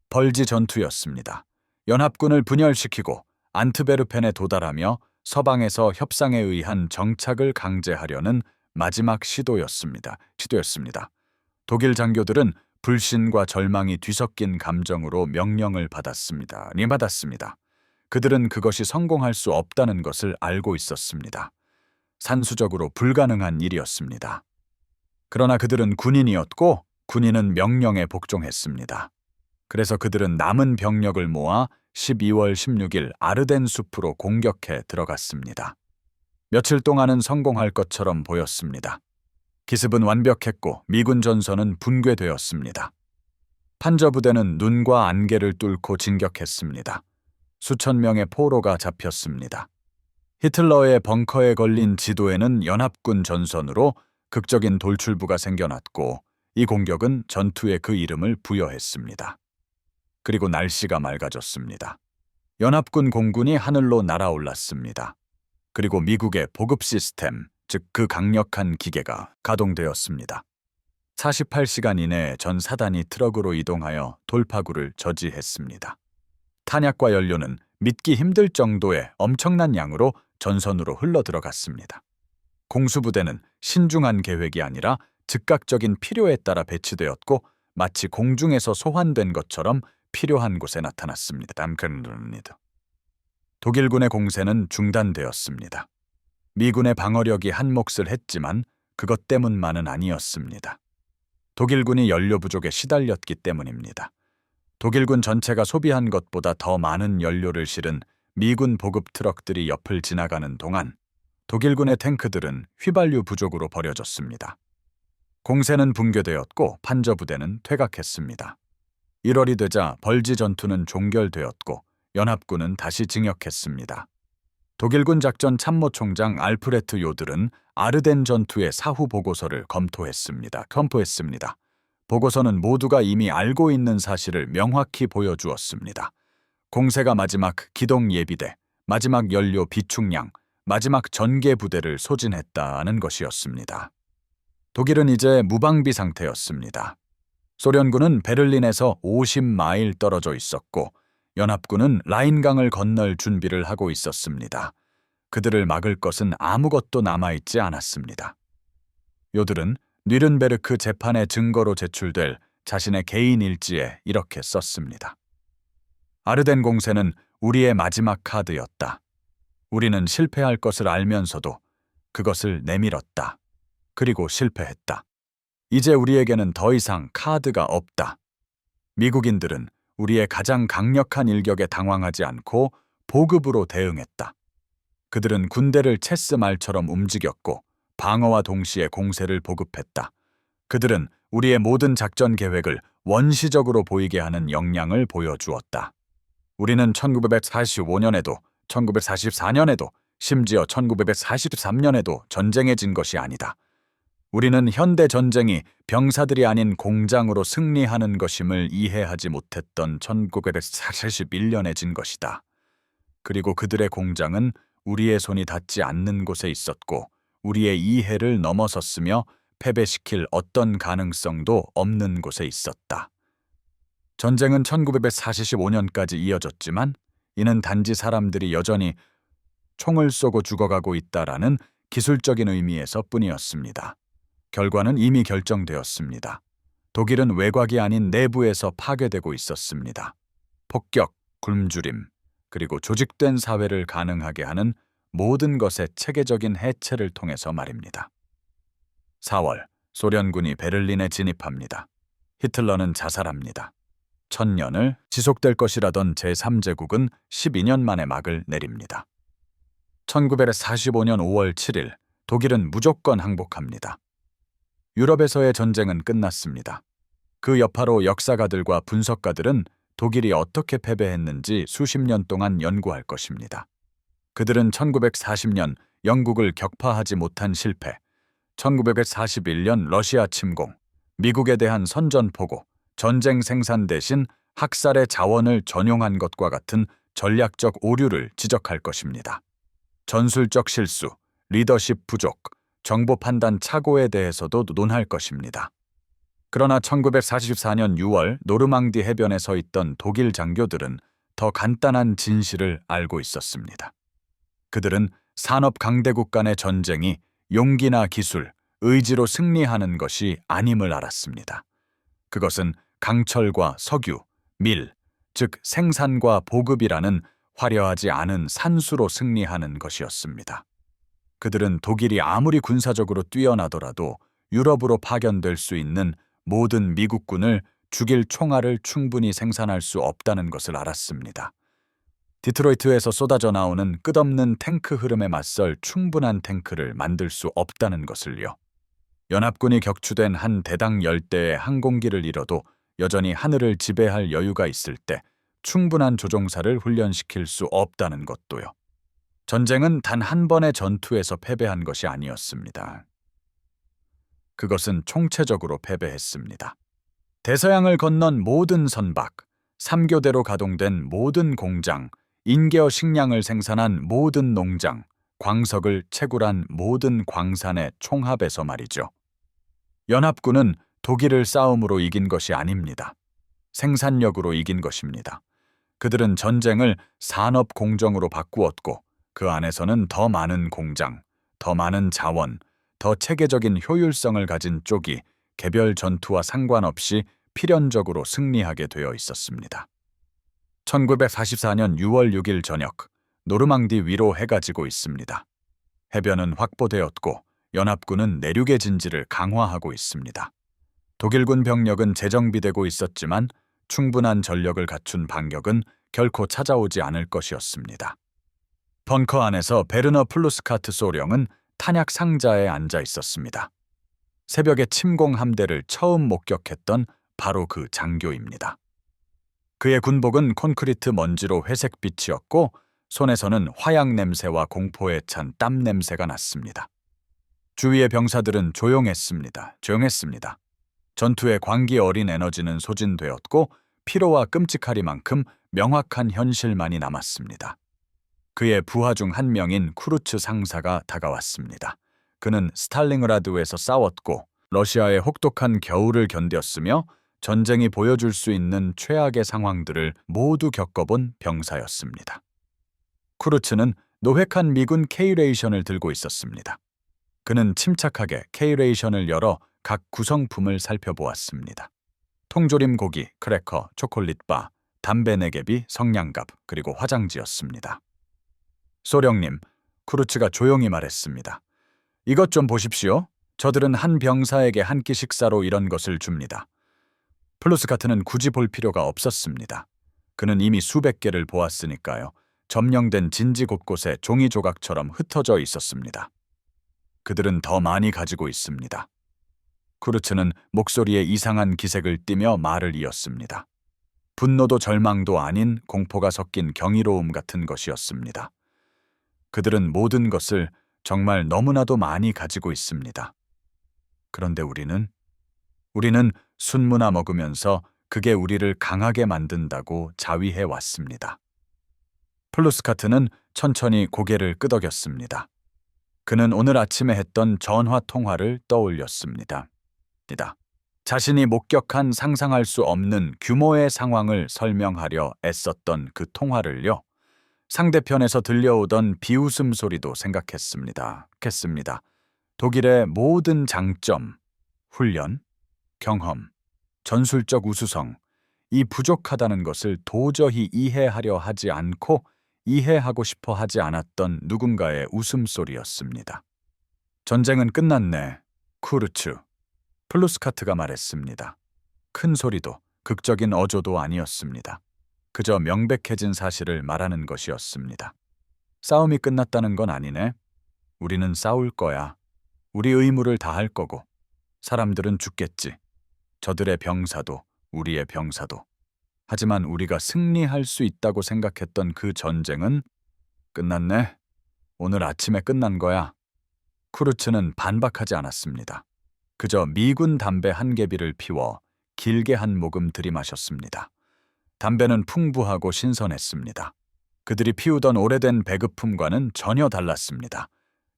Speaker 1: 벌지 전투였습니다. 연합군을 분열시키고 안트베르펜에 도달하며 서방에서 협상에 의한 정착을 강제하려는 마지막 시도였습니다. 독일 장교들은 불신과 절망이 뒤섞인 감정으로 명령을 받았습니다. 그들은 그것이 성공할 수 없다는 것을 알고 있었습니다. 산수적으로 불가능한 일이었습니다. 그러나 그들은 군인이었고 군인은 명령에 복종했습니다. 그래서 그들은 남은 병력을 모아 12월 16일 아르덴 숲으로 공격해 들어갔습니다. 며칠 동안은 성공할 것처럼 보였습니다. 기습은 완벽했고 미군 전선은 붕괴되었습니다. 판저부대는 눈과 안개를 뚫고 진격했습니다. 수천 명의 포로가 잡혔습니다. 히틀러의 벙커에 걸린 지도에는 연합군 전선으로 극적인 돌출부가 생겨났고 이 공격은 전투에 그 이름을 부여했습니다. 그리고 날씨가 맑아졌습니다. 연합군 공군이 하늘로 날아올랐습니다. 그리고 미국의 보급 시스템, 즉 그 강력한 기계가 가동되었습니다. 48시간 이내에 전 사단이 트럭으로 이동하여 돌파구를 저지했습니다. 탄약과 연료는 믿기 힘들 정도의 엄청난 양으로 전선으로 흘러들어갔습니다. 공수부대는 신중한 계획이 아니라 즉각적인 필요에 따라 배치되었고 마치 공중에서 소환된 것처럼 필요한 곳에 나타났습니다. 독일군의 공세는 중단되었습니다. 미군의 방어력이 한몫을 했지만 그것 때문만은 아니었습니다. 독일군이 연료 부족에 시달렸기 때문입니다. 독일군 전체가 소비한 것보다 더 많은 연료를 실은 미군 보급 트럭들이 옆을 지나가는 동안 독일군의 탱크들은 휘발유 부족으로 버려졌습니다. 공세는 붕괴되었고 판저부대는 퇴각했습니다. 1월이 되자 벌지 전투는 종결되었고 연합군은 다시 진격했습니다. 독일군 작전 참모총장 알프레트 요들은 아르덴 전투의 사후 보고서를 검토했습니다. 보고서는 모두가 이미 알고 있는 사실을 명확히 보여주었습니다. 공세가 마지막 기동 예비대, 마지막 연료 비축량, 마지막 전개 부대를 소진했다는 것이었습니다. 독일은 이제 무방비 상태였습니다. 소련군은 베를린에서 50마일 떨어져 있었고 연합군은 라인강을 건널 준비를 하고 있었습니다. 그들을 막을 것은 아무것도 남아있지 않았습니다. 요들은 뉘른베르크 재판의 증거로 제출될 자신의 개인 일지에 이렇게 썼습니다. 아르덴 공세는 우리의 마지막 카드였다. 우리는 실패할 것을 알면서도 그것을 내밀었다. 그리고 실패했다. 이제 우리에게는 더 이상 카드가 없다. 미국인들은 우리의 가장 강력한 일격에 당황하지 않고 보급으로 대응했다. 그들은 군대를 체스 말처럼 움직였고 방어와 동시에 공세를 보급했다. 그들은 우리의 모든 작전 계획을 원시적으로 보이게 하는 역량을 보여주었다. 우리는 1945년에도 1944년에도 심지어 1943년에도 전쟁에 진 것이 아니다. 우리는 현대 전쟁이 병사들이 아닌 공장으로 승리하는 것임을 이해하지 못했던 1941년에 진 것이다. 그리고 그들의 공장은 우리의 손이 닿지 않는 곳에 있었고 우리의 이해를 넘어섰으며 패배시킬 어떤 가능성도 없는 곳에 있었다. 전쟁은 1945년까지 이어졌지만 이는 단지 사람들이 여전히 총을 쏘고 죽어가고 있다라는 기술적인 의미에서 뿐이었습니다. 결과는 이미 결정되었습니다. 독일은 외곽이 아닌 내부에서 파괴되고 있었습니다. 폭격, 굶주림, 그리고 조직된 사회를 가능하게 하는 모든 것의 체계적인 해체를 통해서 말입니다. 4월, 소련군이 베를린에 진입합니다. 히틀러는 자살합니다. 1000년을 지속될 것이라던 제3제국은 12년 만에 막을 내립니다. 1945년 5월 7일 독일은 무조건 항복합니다. 유럽에서의 전쟁은 끝났습니다. 그 여파로 역사가들과 분석가들은 독일이 어떻게 패배했는지 수십 년 동안 연구할 것입니다. 그들은 1940년 영국을 격파하지 못한 실패, 1941년 러시아 침공, 미국에 대한 선전포고, 전쟁 생산 대신 학살의 자원을 전용한 것과 같은 전략적 오류를 지적할 것입니다. 전술적 실수, 리더십 부족, 정보 판단 착오에 대해서도 논할 것입니다. 그러나 1944년 6월 노르망디 해변에 서 있던 독일 장교들은 더 간단한 진실을 알고 있었습니다. 그들은 산업 강대국 간의 전쟁이 용기나 기술, 의지로 승리하는 것이 아님을 알았습니다. 그것은 강철과 석유, 밀, 즉 생산과 보급이라는 화려하지 않은 산수로 승리하는 것이었습니다. 그들은 독일이 아무리 군사적으로 뛰어나더라도 유럽으로 파견될 수 있는 모든 미국군을 죽일 총알을 충분히 생산할 수 없다는 것을 알았습니다. 디트로이트에서 쏟아져 나오는 끝없는 탱크 흐름에 맞설 충분한 탱크를 만들 수 없다는 것을요. 연합군이 격추된 한 대당 10대의 항공기를 잃어도 여전히 하늘을 지배할 여유가 있을 때 충분한 조종사를 훈련시킬 수 없다는 것도요. 전쟁은 단 한 번의 전투에서 패배한 것이 아니었습니다. 그것은 총체적으로 패배했습니다. 대서양을 건넌 모든 선박, 3교대로 가동된 모든 공장, 인계어 식량을 생산한 모든 농장, 광석을 채굴한 모든 광산의 총합에서 말이죠. 연합군은 독일을 싸움으로 이긴 것이 아닙니다. 생산력으로 이긴 것입니다. 그들은 전쟁을 산업 공정으로 바꾸었고 그 안에서는 더 많은 공장, 더 많은 자원, 더 체계적인 효율성을 가진 쪽이 개별 전투와 상관없이 필연적으로 승리하게 되어 있었습니다. 1944년 6월 6일 저녁, 노르망디 위로 해가 지고 있습니다. 해변은 확보되었고 연합군은 내륙의 진지를 강화하고 있습니다. 독일군 병력은 재정비되고 있었지만 충분한 전력을 갖춘 반격은 결코 찾아오지 않을 것이었습니다. 벙커 안에서 베르너 플루스카트 소령은 탄약 상자에 앉아 있었습니다. 새벽에 침공 함대를 처음 목격했던 바로 그 장교입니다. 그의 군복은 콘크리트 먼지로 회색빛이었고 손에서는 화약 냄새와 공포에 찬 땀 냄새가 났습니다. 주위의 병사들은 조용했습니다. 전투의 광기 어린 에너지는 소진되었고 피로와 끔찍하리만큼 명확한 현실만이 남았습니다. 그의 부하 중 한 명인 쿠루츠 상사가 다가왔습니다. 그는 스탈링그라드에서 싸웠고 러시아의 혹독한 겨울을 견뎠으며 전쟁이 보여줄 수 있는 최악의 상황들을 모두 겪어본 병사였습니다. 쿠루츠는 노획한 미군 K레이션을 들고 있었습니다. 그는 침착하게 K레이션을 열어 각 구성품을 살펴보았습니다. 통조림 고기, 크래커, 초콜릿바, 담배 4개비, 성냥갑, 그리고 화장지였습니다. 소령님, 쿠루츠가 조용히 말했습니다. 이것 좀 보십시오. 저들은 한 병사에게 한 끼 식사로 이런 것을 줍니다. 플루스카트는 굳이 볼 필요가 없었습니다. 그는 이미 수백 개를 보았으니까요. 점령된 진지 곳곳에 종이 조각처럼 흩어져 있었습니다. 그들은 더 많이 가지고 있습니다. 쿠루츠는 목소리에 이상한 기색을 띠며 말을 이었습니다. 분노도 절망도 아닌 공포가 섞인 경이로움 같은 것이었습니다. 그들은 모든 것을 정말 너무나도 많이 가지고 있습니다. 그런데 우리는 순무나 먹으면서 그게 우리를 강하게 만든다고 자위해 왔습니다. 플루스카트는 천천히 고개를 끄덕였습니다. 그는 오늘 아침에 했던 전화 통화를 떠올렸습니다. 자신이 목격한 상상할 수 없는 규모의 상황을 설명하려 애썼던 그 통화를요. 상대편에서 들려오던 비웃음 소리도 생각했습니다. 독일의 모든 장점, 훈련, 경험, 전술적 우수성, 이 부족하다는 것을 도저히 이해하려 하지 않고 이해하고 싶어 하지 않았던 누군가의 웃음소리였습니다. 전쟁은 끝났네, 쿠르츠. 플루스카트가 말했습니다. 큰 소리도 극적인 어조도 아니었습니다. 그저 명백해진 사실을 말하는 것이었습니다. 싸움이 끝났다는 건 아니네. 우리는 싸울 거야. 우리 의무를 다할 거고. 사람들은 죽겠지. 저들의 병사도, 우리의 병사도. 하지만 우리가 승리할 수 있다고 생각했던 그 전쟁은 끝났네. 오늘 아침에 끝난 거야. 쿠르츠는 반박하지 않았습니다. 그저 미군 담배 한 개비를 피워 길게 한 모금 들이마셨습니다. 담배는 풍부하고 신선했습니다. 그들이 피우던 오래된 배급품과는 전혀 달랐습니다.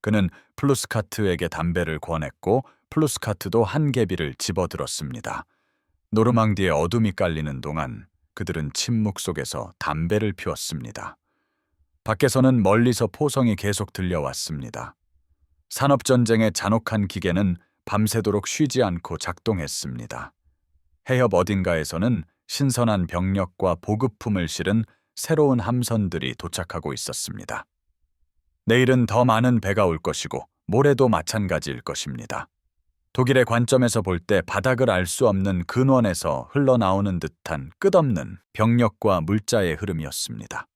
Speaker 1: 그는 플루스카트에게 담배를 권했고 플루스카트도 한 개비를 집어들었습니다. 노르망디의 어둠이 깔리는 동안 그들은 침묵 속에서 담배를 피웠습니다. 밖에서는 멀리서 포성이 계속 들려왔습니다. 산업전쟁의 잔혹한 기계는 밤새도록 쉬지 않고 작동했습니다. 해협 어딘가에서는 신선한 병력과 보급품을 실은 새로운 함선들이 도착하고 있었습니다. 내일은 더 많은 배가 올 것이고 모레도 마찬가지일 것입니다. 독일의 관점에서 볼 때 바닥을 알 수 없는 근원에서 흘러나오는 듯한 끝없는 병력과 물자의 흐름이었습니다.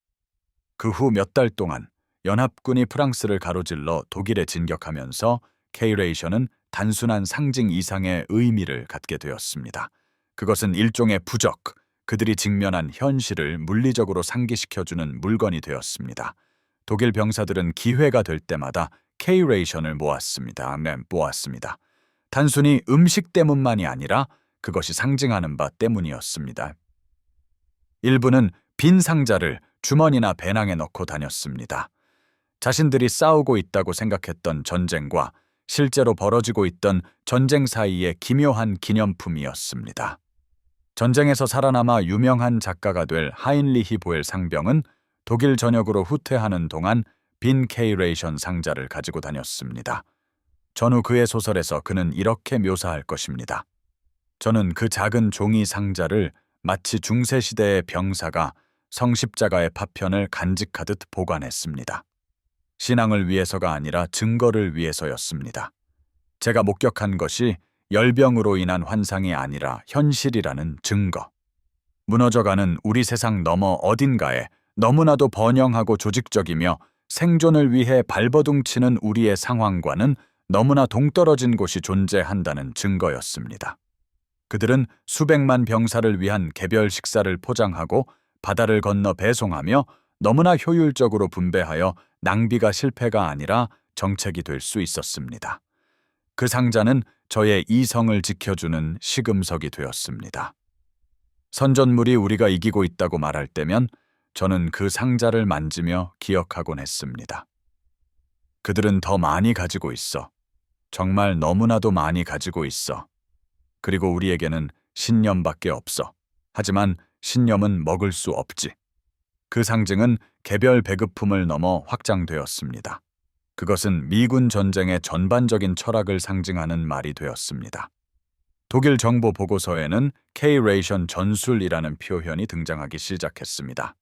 Speaker 1: 그 후 몇 달 동안 연합군이 프랑스를 가로질러 독일에 진격하면서 K레이션은 단순한 상징 이상의 의미를 갖게 되었습니다. 그것은 일종의 부적, 그들이 직면한 현실을 물리적으로 상기시켜주는 물건이 되었습니다. 독일 병사들은 기회가 될 때마다 K레이션을 모았습니다. 모았습니다. 단순히 음식 때문만이 아니라 그것이 상징하는 바 때문이었습니다. 일부는 빈 상자를 주머니나 배낭에 넣고 다녔습니다. 자신들이 싸우고 있다고 생각했던 전쟁과 실제로 벌어지고 있던 전쟁 사이의 기묘한 기념품이었습니다. 전쟁에서 살아남아 유명한 작가가 될 하인리히 보엘 상병은 독일 전역으로 후퇴하는 동안 빈 K레이션 상자를 가지고 다녔습니다. 전후 그의 소설에서 그는 이렇게 묘사할 것입니다. 저는 그 작은 종이 상자를 마치 중세시대의 병사가 성십자가의 파편을 간직하듯 보관했습니다. 신앙을 위해서가 아니라 증거를 위해서였습니다. 제가 목격한 것이 열병으로 인한 환상이 아니라 현실이라는 증거. 무너져가는 우리 세상 너머 어딘가에 너무나도 번영하고 조직적이며 생존을 위해 발버둥치는 우리의 상황과는 너무나 동떨어진 곳이 존재한다는 증거였습니다. 그들은 수백만 병사를 위한 개별 식사를 포장하고 바다를 건너 배송하며 너무나 효율적으로 분배하여 낭비가 실패가 아니라 정책이 될 수 있었습니다. 그 상자는 저의 이성을 지켜주는 시금석이 되었습니다. 선전물이 우리가 이기고 있다고 말할 때면 저는 그 상자를 만지며 기억하곤 했습니다. 그들은 더 많이 가지고 있어. 정말 너무나도 많이 가지고 있어. 그리고 우리에게는 신념밖에 없어. 하지만 신념은 먹을 수 없지. 그 상징은 개별 배급품을 넘어 확장되었습니다. 그것은 미군 전쟁의 전반적인 철학을 상징하는 말이 되었습니다. 독일 정보 보고서에는 K레이션 전술이라는 표현이 등장하기 시작했습니다.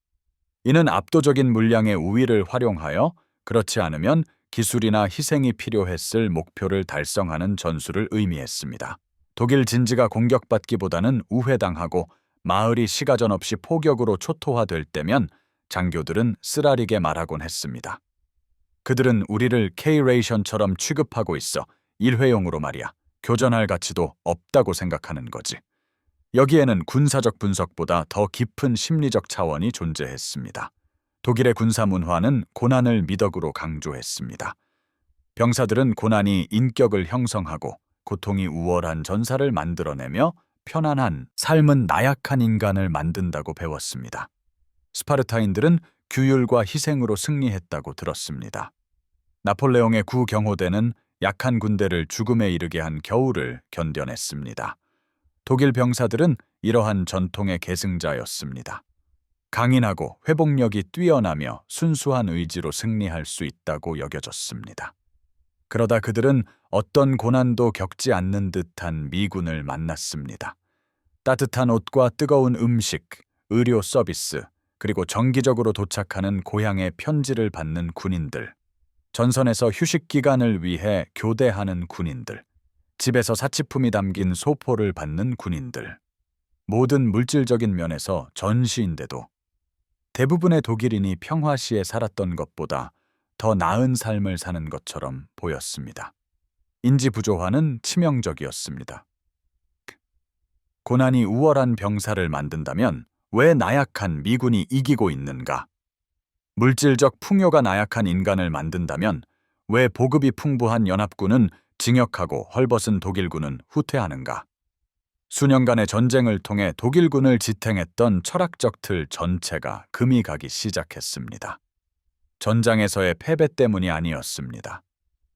Speaker 1: 이는 압도적인 물량의 우위를 활용하여 그렇지 않으면 기술이나 희생이 필요했을 목표를 달성하는 전술을 의미했습니다. 독일 진지가 공격받기보다는 우회당하고 마을이 시가전 없이 포격으로 초토화될 때면 장교들은 쓰라리게 말하곤 했습니다. 그들은 우리를 K레이션처럼 취급하고 있어 일회용으로 말이야. 교전할 가치도 없다고 생각하는 거지. 여기에는 군사적 분석보다 더 깊은 심리적 차원이 존재했습니다. 독일의 군사 문화는 고난을 미덕으로 강조했습니다. 병사들은 고난이 인격을 형성하고 고통이 우월한 전사를 만들어내며 편안한 삶은 나약한 인간을 만든다고 배웠습니다. 스파르타인들은 규율과 희생으로 승리했다고 들었습니다. 나폴레옹의 구경호대는 약한 군대를 죽음에 이르게 한 겨울을 견뎌냈습니다. 독일 병사들은 이러한 전통의 계승자였습니다. 강인하고 회복력이 뛰어나며 순수한 의지로 승리할 수 있다고 여겨졌습니다. 그러다 그들은 어떤 고난도 겪지 않는 듯한 미군을 만났습니다. 따뜻한 옷과 뜨거운 음식, 의료 서비스, 그리고 정기적으로 도착하는 고향의 편지를 받는 군인들, 전선에서 휴식 기간을 위해 교대하는 군인들, 집에서 사치품이 담긴 소포를 받는 군인들, 모든 물질적인 면에서 전시인데도 대부분의 독일인이 평화시에 살았던 것보다 더 나은 삶을 사는 것처럼 보였습니다. 인지 부조화는 치명적이었습니다. 고난이 우월한 병사를 만든다면 왜 나약한 미군이 이기고 있는가? 물질적 풍요가 나약한 인간을 만든다면 왜 보급이 풍부한 연합군은 징역하고 헐벗은 독일군은 후퇴하는가? 수년간의 전쟁을 통해 독일군을 지탱했던 철학적 틀 전체가 금이 가기 시작했습니다. 전장에서의 패배 때문이 아니었습니다.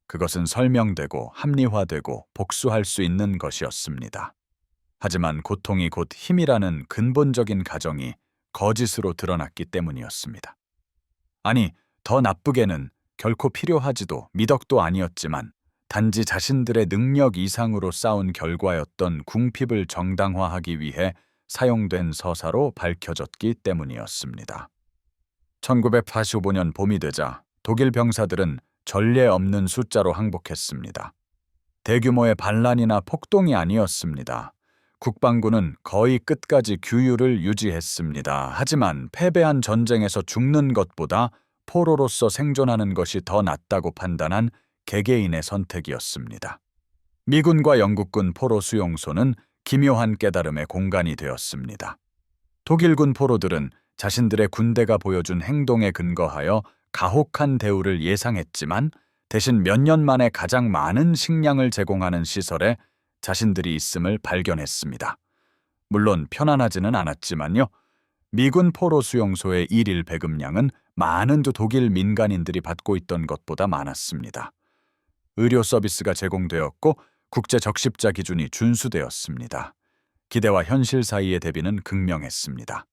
Speaker 1: 그것은 설명되고 합리화되고 복수할 수 있는 것이었습니다. 하지만 고통이 곧 힘이라는 근본적인 가정이 거짓으로 드러났기 때문이었습니다. 아니, 더 나쁘게는 결코 필요하지도 미덕도 아니었지만 단지 자신들의 능력 이상으로 싸운 결과였던 궁핍을 정당화하기 위해 사용된 서사로 밝혀졌기 때문이었습니다. 1945년 봄이 되자 독일 병사들은 전례 없는 숫자로 항복했습니다. 대규모의 반란이나 폭동이 아니었습니다. 국방군은 거의 끝까지 규율을 유지했습니다. 하지만 패배한 전쟁에서 죽는 것보다 포로로서 생존하는 것이 더 낫다고 판단한 개개인의 선택이었습니다. 미군과 영국군 포로 수용소는 기묘한 깨달음의 공간이 되었습니다. 독일군 포로들은 자신들의 군대가 보여준 행동에 근거하여 가혹한 대우를 예상했지만 대신 몇 년 만에 가장 많은 식량을 제공하는 시설에 자신들이 있음을 발견했습니다. 물론 편안하지는 않았지만요. 미군 포로 수용소의 일일 배급량은 많은 독일 민간인들이 받고 있던 것보다 많았습니다. 의료 서비스가 제공되었고 국제 적십자 기준이 준수되었습니다. 기대와 현실 사이의 대비는 극명했습니다.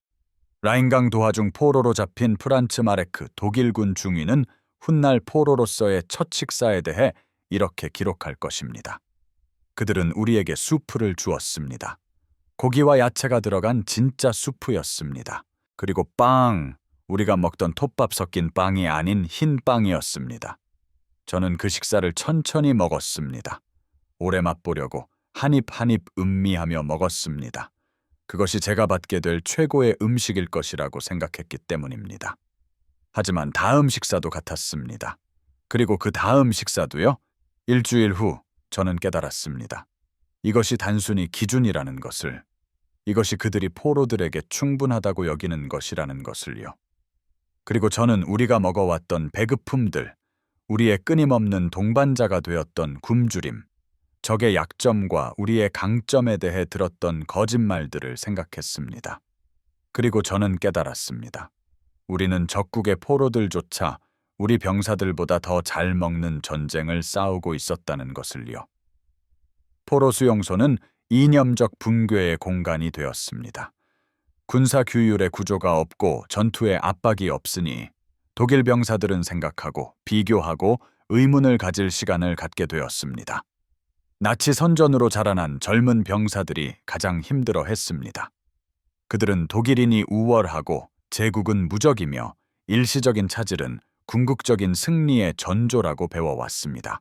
Speaker 1: 라인강 도하 중 포로로 잡힌 프란츠 마레크 독일군 중위는 훗날 포로로서의 첫 식사에 대해 이렇게 기록할 것입니다. 그들은 우리에게 수프를 주었습니다. 고기와 야채가 들어간 진짜 수프였습니다. 그리고 빵, 우리가 먹던 톱밥 섞인 빵이 아닌 흰 빵이었습니다. 저는 그 식사를 천천히 먹었습니다. 오래 맛보려고 한 입 한 입 음미하며 먹었습니다. 그것이 제가 받게 될 최고의 음식일 것이라고 생각했기 때문입니다. 하지만 다음 식사도 같았습니다. 그리고 그 다음 식사도요. 일주일 후 저는 깨달았습니다. 이것이 단순히 기준이라는 것을, 이것이 그들이 포로들에게 충분하다고 여기는 것이라는 것을요. 그리고 저는 우리가 먹어왔던 배급품들, 우리의 끊임없는 동반자가 되었던 굶주림, 적의 약점과 우리의 강점에 대해 들었던 거짓말들을 생각했습니다. 그리고 저는 깨달았습니다. 우리는 적국의 포로들조차 우리 병사들보다 더 잘 먹는 전쟁을 싸우고 있었다는 것을요. 포로 수용소는 이념적 붕괴의 공간이 되었습니다. 군사 규율의 구조가 없고 전투의 압박이 없으니 독일 병사들은 생각하고 비교하고 의문을 가질 시간을 갖게 되었습니다. 나치 선전으로 자라난 젊은 병사들이 가장 힘들어 했습니다. 그들은 독일인이 우월하고 제국은 무적이며 일시적인 차질은 궁극적인 승리의 전조라고 배워왔습니다.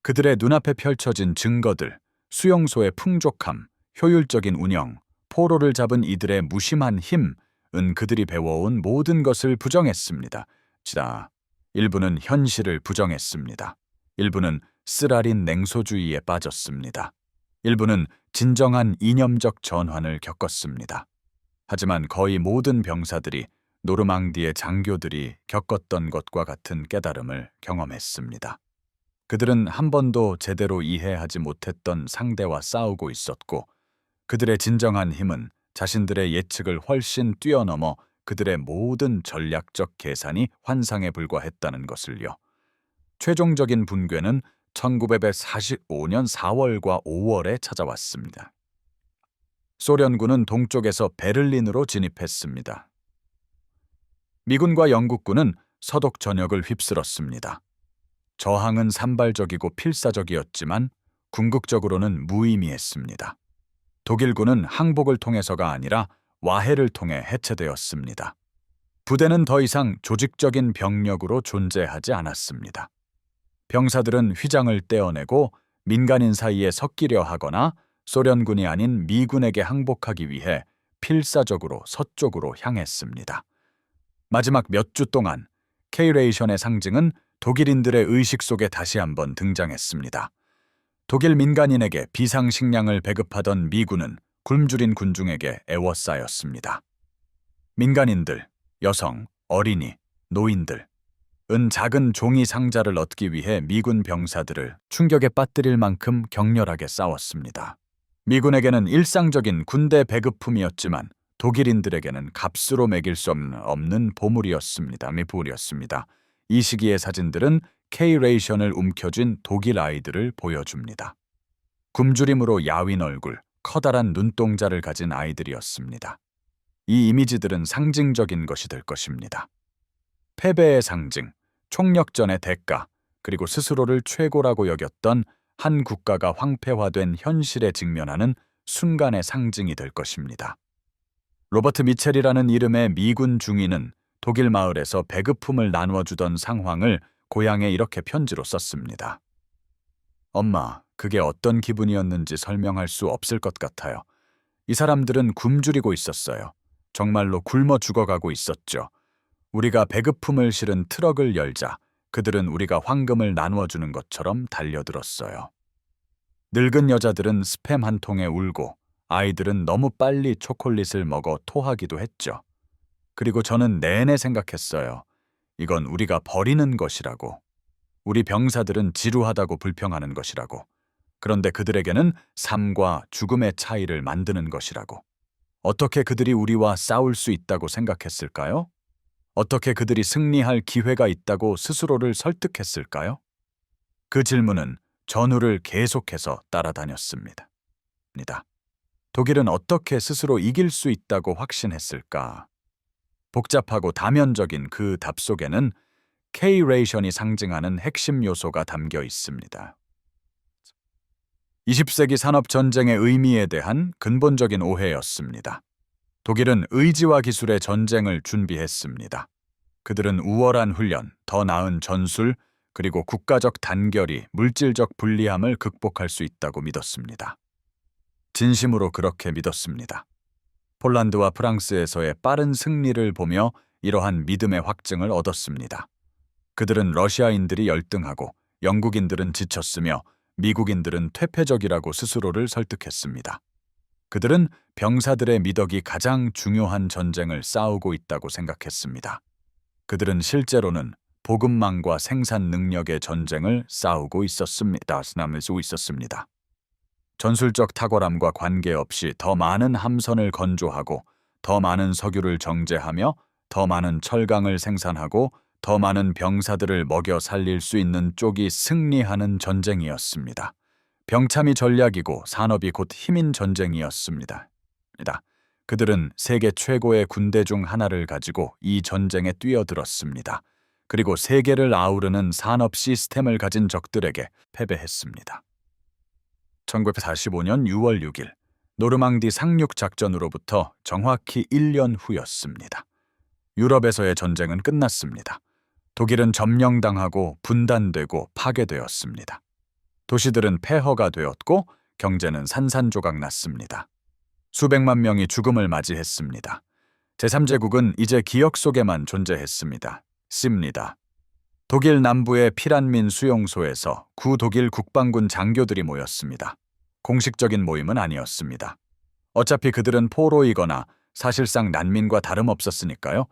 Speaker 1: 그들의 눈앞에 펼쳐진 증거들, 수용소의 풍족함, 효율적인 운영, 포로를 잡은 이들의 무심한 힘은 그들이 배워온 모든 것을 부정했습니다. 일부는 현실을 부정했습니다. 일부는 쓰라린 냉소주의에 빠졌습니다. 일부는 진정한 이념적 전환을 겪었습니다. 하지만 거의 모든 병사들이 노르망디의 장교들이 겪었던 것과 같은 깨달음을 경험했습니다. 그들은 한 번도 제대로 이해하지 못했던 상대와 싸우고 있었고 그들의 진정한 힘은 자신들의 예측을 훨씬 뛰어넘어 그들의 모든 전략적 계산이 환상에 불과했다는 것을요. 최종적인 붕괴는 1945년 4월과 5월에 찾아왔습니다. 소련군은 동쪽에서 베를린으로 진입했습니다. 미군과 영국군은 서독 전역을 휩쓸었습니다. 저항은 산발적이고 필사적이었지만 궁극적으로는 무의미했습니다. 독일군은 항복을 통해서가 아니라 와해를 통해 해체되었습니다. 부대는 더 이상 조직적인 병력으로 존재하지 않았습니다. 병사들은 휘장을 떼어내고 민간인 사이에 섞이려 하거나 소련군이 아닌 미군에게 항복하기 위해 필사적으로 서쪽으로 향했습니다. 마지막 몇 주 동안 K레이션의 상징은 독일인들의 의식 속에 다시 한번 등장했습니다. 독일 민간인에게 비상식량을 배급하던 미군은 굶주린 군중에게 애워싸였습니다. 민간인들, 여성, 어린이, 노인들, 작은 종이 상자를 얻기 위해 미군 병사들을 충격에 빠뜨릴 만큼 격렬하게 싸웠습니다. 미군에게는 일상적인 군대 배급품이었지만 독일인들에게는 값으로 매길 수 없는 보물이었습니다. 이 시기의 사진들은 K레이션을 움켜쥔 독일 아이들을 보여줍니다. 굶주림으로 야윈 얼굴, 커다란 눈동자를 가진 아이들이었습니다. 이 이미지들은 상징적인 것이 될 것입니다. 패배의 상징, 총력전의 대가, 그리고 스스로를 최고라고 여겼던 한 국가가 황폐화된 현실에 직면하는 순간의 상징이 될 것입니다. 로버트 미첼이라는 이름의 미군 중위는 독일 마을에서 배급품을 나누어주던 상황을 고향에 이렇게 편지로 썼습니다. 엄마, 그게 어떤 기분이었는지 설명할 수 없을 것 같아요. 이 사람들은 굶주리고 있었어요. 정말로 굶어 죽어가고 있었죠. 우리가 배급품을 실은 트럭을 열자 그들은 우리가 황금을 나누어주는 것처럼 달려들었어요. 늙은 여자들은 스팸 한 통에 울고 아이들은 너무 빨리 초콜릿을 먹어 토하기도 했죠. 그리고 저는 내내 생각했어요. 이건 우리가 버리는 것이라고. 우리 병사들은 지루하다고 불평하는 것이라고. 그런데 그들에게는 삶과 죽음의 차이를 만드는 것이라고. 어떻게 그들이 우리와 싸울 수 있다고 생각했을까요? 어떻게 그들이 승리할 기회가 있다고 스스로를 설득했을까요? 그 질문은 전후를 계속해서 따라다녔습니다. 독일은 어떻게 스스로 이길 수 있다고 확신했을까? 복잡하고 다면적인 그 답 속에는 K레이션이 상징하는 핵심 요소가 담겨 있습니다. 20세기 산업전쟁의 의미에 대한 근본적인 오해였습니다. 독일은 의지와 기술의 전쟁을 준비했습니다. 그들은 우월한 훈련, 더 나은 전술, 그리고 국가적 단결이 물질적 불리함을 극복할 수 있다고 믿었습니다. 진심으로 그렇게 믿었습니다. 폴란드와 프랑스에서의 빠른 승리를 보며 이러한 믿음의 확증을 얻었습니다. 그들은 러시아인들이 열등하고 영국인들은 지쳤으며 미국인들은 퇴폐적이라고 스스로를 설득했습니다. 그들은 병사들의 미덕이 가장 중요한 전쟁을 싸우고 있다고 생각했습니다. 그들은 실제로는 보급망과 생산 능력의 전쟁을 싸우고 있었습니다. 전술적 탁월함과 관계없이 더 많은 함선을 건조하고 더 많은 석유를 정제하며 더 많은 철강을 생산하고 더 많은 병사들을 먹여 살릴 수 있는 쪽이 승리하는 전쟁이었습니다. 병참이 전략이고 산업이 곧 힘인 전쟁이었습니다. 그들은 세계 최고의 군대 중 하나를 가지고 이 전쟁에 뛰어들었습니다. 그리고 세계를 아우르는 산업 시스템을 가진 적들에게 패배했습니다. 1945년 6월 6일 노르망디 상륙 작전으로부터 정확히 1년 후였습니다. 유럽에서의 전쟁은 끝났습니다. 독일은 점령당하고 분단되고 파괴되었습니다. 도시들은 폐허가 되었고 경제는 산산조각 났습니다. 수백만 명이 죽음을 맞이했습니다. 제3제국은 이제 기억 속에만 존재했습니다. 독일 남부의 피란민 수용소에서 구독일 국방군 장교들이 모였습니다. 공식적인 모임은 아니었습니다. 어차피 그들은 포로이거나 사실상 난민과 다름없었으니까요.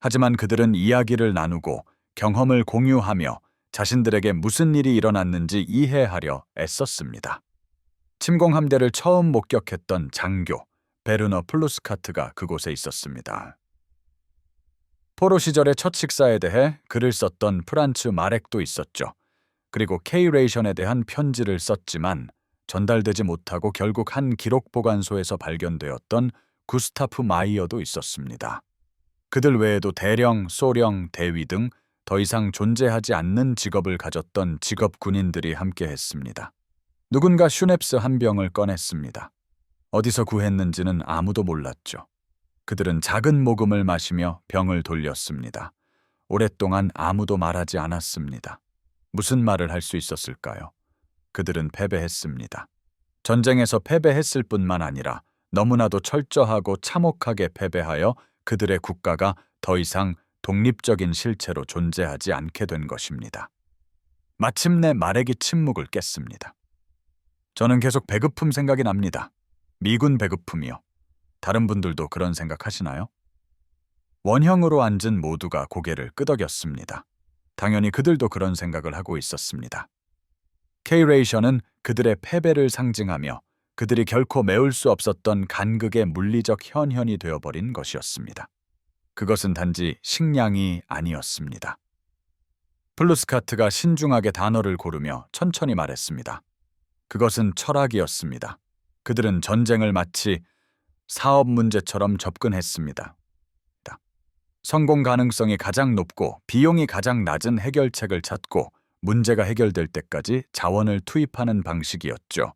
Speaker 1: 하지만 그들은 이야기를 나누고 경험을 공유하며 자신들에게 무슨 일이 일어났는지 이해하려 애썼습니다. 침공함대를 처음 목격했던 장교 베르너 플루스카트가 그곳에 있었습니다. 포로 시절의 첫 식사에 대해 글을 썼던 프란츠 마렉도 있었죠. 그리고 K레이션에 대한 편지를 썼지만 전달되지 못하고 결국 한 기록 보관소에서 발견되었던 구스타프 마이어도 있었습니다. 그들 외에도 대령, 소령, 대위 등 더 이상 존재하지 않는 직업을 가졌던 직업 군인들이 함께했습니다. 누군가 슈넵스 한 병을 꺼냈습니다. 어디서 구했는지는 아무도 몰랐죠. 그들은 작은 모금을 마시며 병을 돌렸습니다. 오랫동안 아무도 말하지 않았습니다. 무슨 말을 할 수 있었을까요? 그들은 패배했습니다. 전쟁에서 패배했을 뿐만 아니라 너무나도 철저하고 참혹하게 패배하여 그들의 국가가 더 이상 독립적인 실체로 존재하지 않게 된 것입니다. 마침내 말에게 침묵을 깼습니다. 저는 계속 배급품 생각이 납니다. 미군 배급품이요. 다른 분들도 그런 생각하시나요? 원형으로 앉은 모두가 고개를 끄덕였습니다. 당연히 그들도 그런 생각을 하고 있었습니다. K-레이션은 그들의 패배를 상징하며 그들이 결코 메울 수 없었던 간극의 물리적 현현이 되어버린 것이었습니다. 그것은 단지 식량이 아니었습니다. 플루스카트가 신중하게 단어를 고르며 천천히 말했습니다. 그것은 철학이었습니다. 그들은 전쟁을 마치 사업 문제처럼 접근했습니다. 성공 가능성이 가장 높고 비용이 가장 낮은 해결책을 찾고 문제가 해결될 때까지 자원을 투입하는 방식이었죠.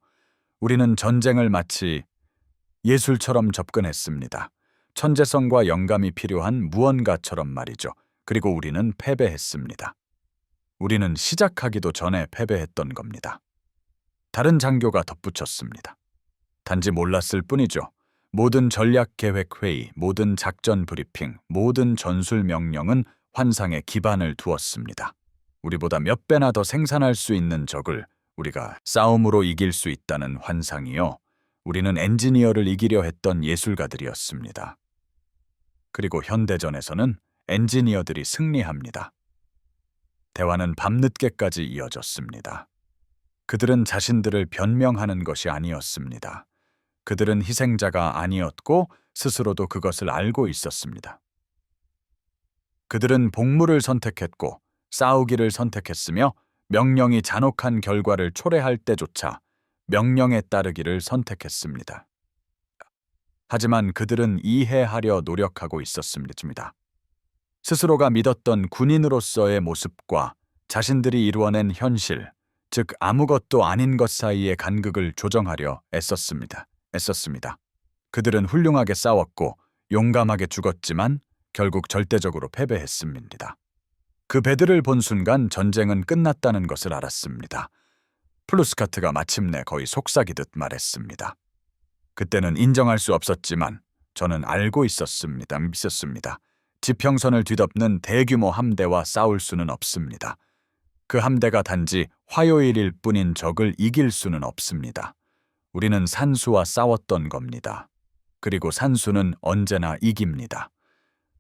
Speaker 1: 우리는 전쟁을 마치 예술처럼 접근했습니다. 천재성과 영감이 필요한 무언가처럼 말이죠. 그리고 우리는 패배했습니다. 우리는 시작하기도 전에 패배했던 겁니다. 다른 장교가 덧붙였습니다. 단지 몰랐을 뿐이죠. 모든 전략계획회의, 모든 작전 브리핑, 모든 전술 명령은 환상에 기반을 두었습니다. 우리보다 몇 배나 더 생산할 수 있는 적을 우리가 싸움으로 이길 수 있다는 환상이요. 우리는 엔지니어를 이기려 했던 예술가들이었습니다. 그리고 현대전에서는 엔지니어들이 승리합니다. 대화는 밤늦게까지 이어졌습니다. 그들은 자신들을 변명하는 것이 아니었습니다. 그들은 희생자가 아니었고 스스로도 그것을 알고 있었습니다. 그들은 복무를 선택했고 싸우기를 선택했으며 명령이 잔혹한 결과를 초래할 때조차 명령에 따르기를 선택했습니다. 하지만 그들은 이해하려 노력하고 있었습니다. 스스로가 믿었던 군인으로서의 모습과 자신들이 이루어낸 현실, 즉 아무것도 아닌 것 사이의 간극을 조정하려 애썼습니다. 그들은 훌륭하게 싸웠고 용감하게 죽었지만 결국 절대적으로 패배했습니다. 그 배들을 본 순간 전쟁은 끝났다는 것을 알았습니다. 플루스카트가 마침내 거의 속삭이듯 말했습니다. 그때는 인정할 수 없었지만 저는 알고 믿었습니다. 지평선을 뒤덮는 대규모 함대와 싸울 수는 없습니다. 그 함대가 단지 화요일일 뿐인 적을 이길 수는 없습니다. 우리는 산수와 싸웠던 겁니다. 그리고 산수는 언제나 이깁니다.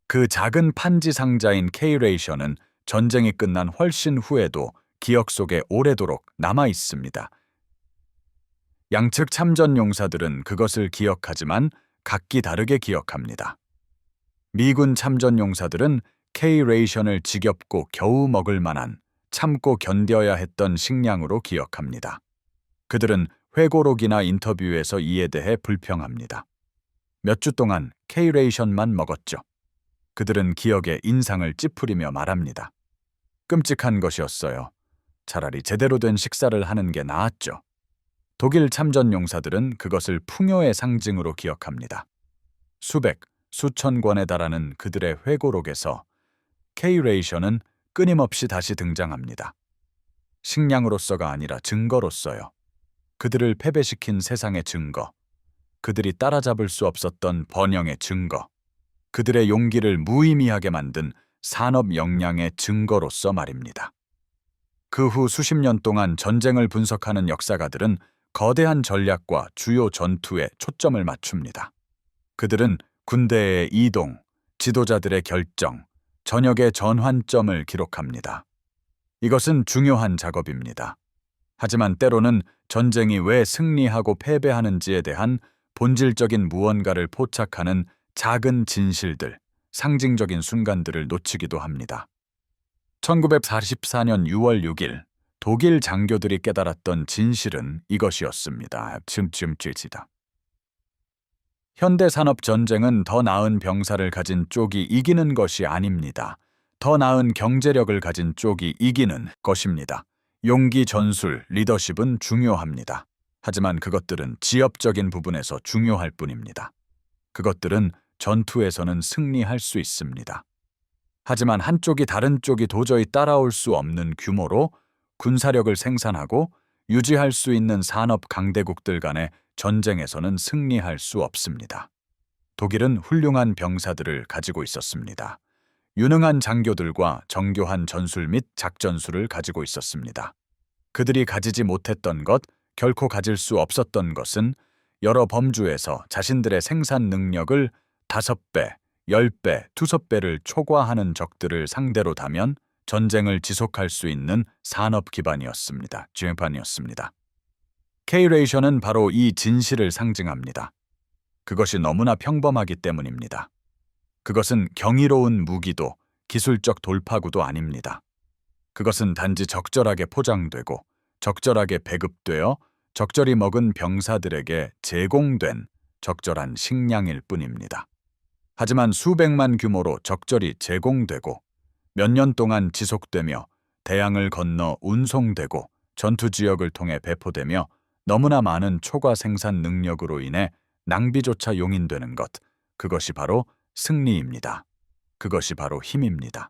Speaker 1: 그 작은 판지 상자인 K-레이션은 전쟁이 끝난 훨씬 후에도 기억 속에 오래도록 남아 있습니다. 양측 참전 용사들은 그것을 기억하지만 각기 다르게 기억합니다. 미군 참전 용사들은 K-레이션을 지겹고 겨우 먹을 만한 참고 견뎌야 했던 식량으로 기억합니다. 그들은 회고록이나 인터뷰에서 이에 대해 불평합니다. 몇 주 동안 K-레이션만 먹었죠. 그들은 기억에 인상을 찌푸리며 말합니다. 끔찍한 것이었어요. 차라리 제대로 된 식사를 하는 게 나았죠. 독일 참전 용사들은 그것을 풍요의 상징으로 기억합니다. 수백, 수천 권에 달하는 그들의 회고록에서 K-레이션은 끊임없이 다시 등장합니다. 식량으로서가 아니라 증거로서요. 그들을 패배시킨 세상의 증거, 그들이 따라잡을 수 없었던 번영의 증거, 그들의 용기를 무의미하게 만든 산업 역량의 증거로서 말입니다. 그 후 수십 년 동안 전쟁을 분석하는 역사가들은 거대한 전략과 주요 전투에 초점을 맞춥니다. 그들은 군대의 이동, 지도자들의 결정, 전역의 전환점을 기록합니다. 이것은 중요한 작업입니다. 하지만 때로는 전쟁이 왜 승리하고 패배하는지에 대한 본질적인 무언가를 포착하는 작은 진실들, 상징적인 순간들을 놓치기도 합니다. 1944년 6월 6일 독일 장교들이 깨달았던 진실은 이것이었습니다. 현대 산업 전쟁은 더 나은 병사를 가진 쪽이 이기는 것이 아닙니다. 더 나은 경제력을 가진 쪽이 이기는 것입니다. 용기, 전술, 리더십은 중요합니다. 하지만 그것들은 지엽적인 부분에서 중요할 뿐입니다. 그것들은 전투에서는 승리할 수 있습니다. 하지만 한쪽이 다른 쪽이 도저히 따라올 수 없는 규모로 군사력을 생산하고 유지할 수 있는 산업 강대국들 간의 전쟁에서는 승리할 수 없습니다. 독일은 훌륭한 병사들을 가지고 있었습니다. 유능한 장교들과 정교한 전술 및 작전술을 가지고 있었습니다. 그들이 가지지 못했던 것, 결코 가질 수 없었던 것은 여러 범주에서 자신들의 생산 능력을 5배, 10배, 2배를 초과하는 적들을 상대로 다면 전쟁을 지속할 수 있는 산업 기반이었습니다. 지휘판이었습니다. K-레이션은 바로 이 진실을 상징합니다. 그것이 너무나 평범하기 때문입니다. 그것은 경이로운 무기도 기술적 돌파구도 아닙니다. 그것은 단지 적절하게 포장되고 적절하게 배급되어 적절히 먹은 병사들에게 제공된 적절한 식량일 뿐입니다. 하지만 수백만 규모로 적절히 제공되고 몇 년 동안 지속되며 대양을 건너 운송되고 전투 지역을 통해 배포되며 너무나 많은 초과 생산 능력으로 인해 낭비조차 용인되는 것, 그것이 바로 승리입니다. 그것이 바로 힘입니다.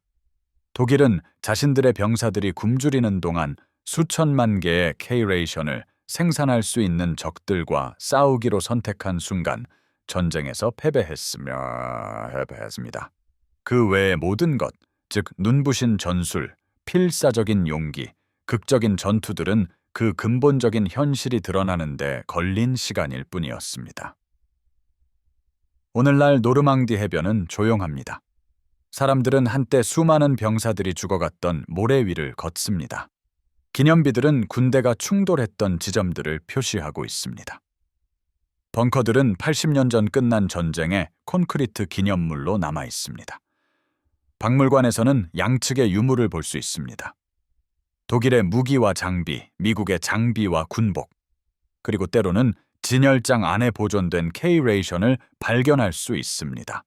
Speaker 1: 독일은 자신들의 병사들이 굶주리는 동안 수천만 개의 K-레이션을 생산할 수 있는 적들과 싸우기로 선택한 순간 전쟁에서 패배했습니다. 그 외의 모든 것, 즉 눈부신 전술, 필사적인 용기, 극적인 전투들은 그 근본적인 현실이 드러나는 데 걸린 시간일 뿐이었습니다. 오늘날 노르망디 해변은 조용합니다. 사람들은 한때 수많은 병사들이 죽어갔던 모래 위를 걷습니다. 기념비들은 군대가 충돌했던 지점들을 표시하고 있습니다. 벙커들은 80년 전 끝난 전쟁의 콘크리트 기념물로 남아 있습니다. 박물관에서는 양측의 유물을 볼 수 있습니다. 독일의 무기와 장비, 미국의 장비와 군복, 그리고 때로는 진열장 안에 보존된 K-레이션을 발견할 수 있습니다.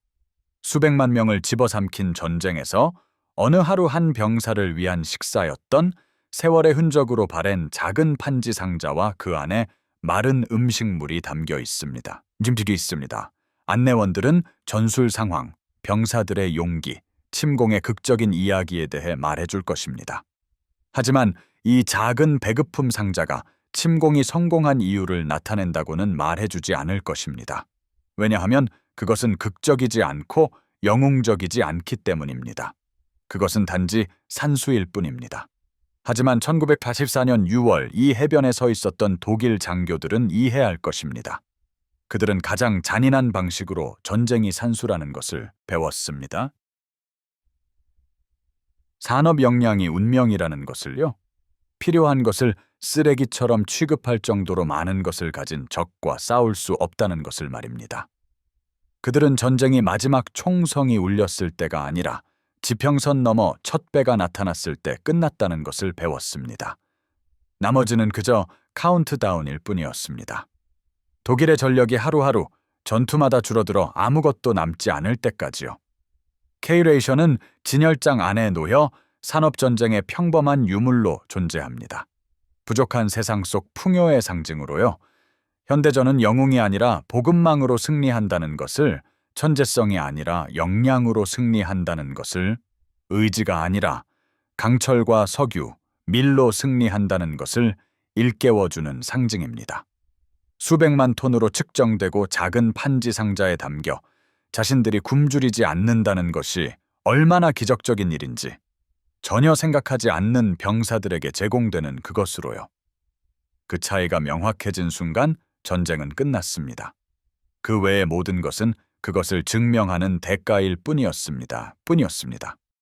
Speaker 1: 수백만 명을 집어삼킨 전쟁에서 어느 하루 한 병사를 위한 식사였던 세월의 흔적으로 바랜 작은 판지 상자와 그 안에 마른 음식물이 담겨 있습니다. 안내원들은 전술 상황, 병사들의 용기, 침공의 극적인 이야기에 대해 말해줄 것입니다. 하지만 이 작은 배급품 상자가 침공이 성공한 이유를 나타낸다고는 말해주지 않을 것입니다. 왜냐하면 그것은 극적이지 않고 영웅적이지 않기 때문입니다. 그것은 단지 산수일 뿐입니다. 하지만 1984년 6월 이 해변에 서 있었던 독일 장교들은 이해할 것입니다. 그들은 가장 잔인한 방식으로 전쟁이 산수라는 것을 배웠습니다. 산업 역량이 운명이라는 것을요. 필요한 것을 쓰레기처럼 취급할 정도로 많은 것을 가진 적과 싸울 수 없다는 것을 말입니다. 그들은 전쟁이 마지막 총성이 울렸을 때가 아니라 지평선 너머 첫 배가 나타났을 때 끝났다는 것을 배웠습니다. 나머지는 그저 카운트다운일 뿐이었습니다. 독일의 전력이 하루하루 전투마다 줄어들어 아무것도 남지 않을 때까지요. K-레이션은 진열장 안에 놓여 산업전쟁의 평범한 유물로 존재합니다. 부족한 세상 속 풍요의 상징으로요. 현대전은 영웅이 아니라 보급망으로 승리한다는 것을, 천재성이 아니라 역량으로 승리한다는 것을, 의지가 아니라 강철과 석유, 밀로 승리한다는 것을 일깨워주는 상징입니다. 수백만 톤으로 측정되고 작은 판지 상자에 담겨 자신들이 굶주리지 않는다는 것이 얼마나 기적적인 일인지 전혀 생각하지 않는 병사들에게 제공되는 그것으로요. 그 차이가 명확해진 순간 전쟁은 끝났습니다. 그 외의 모든 것은 그것을 증명하는 대가일 뿐이었습니다.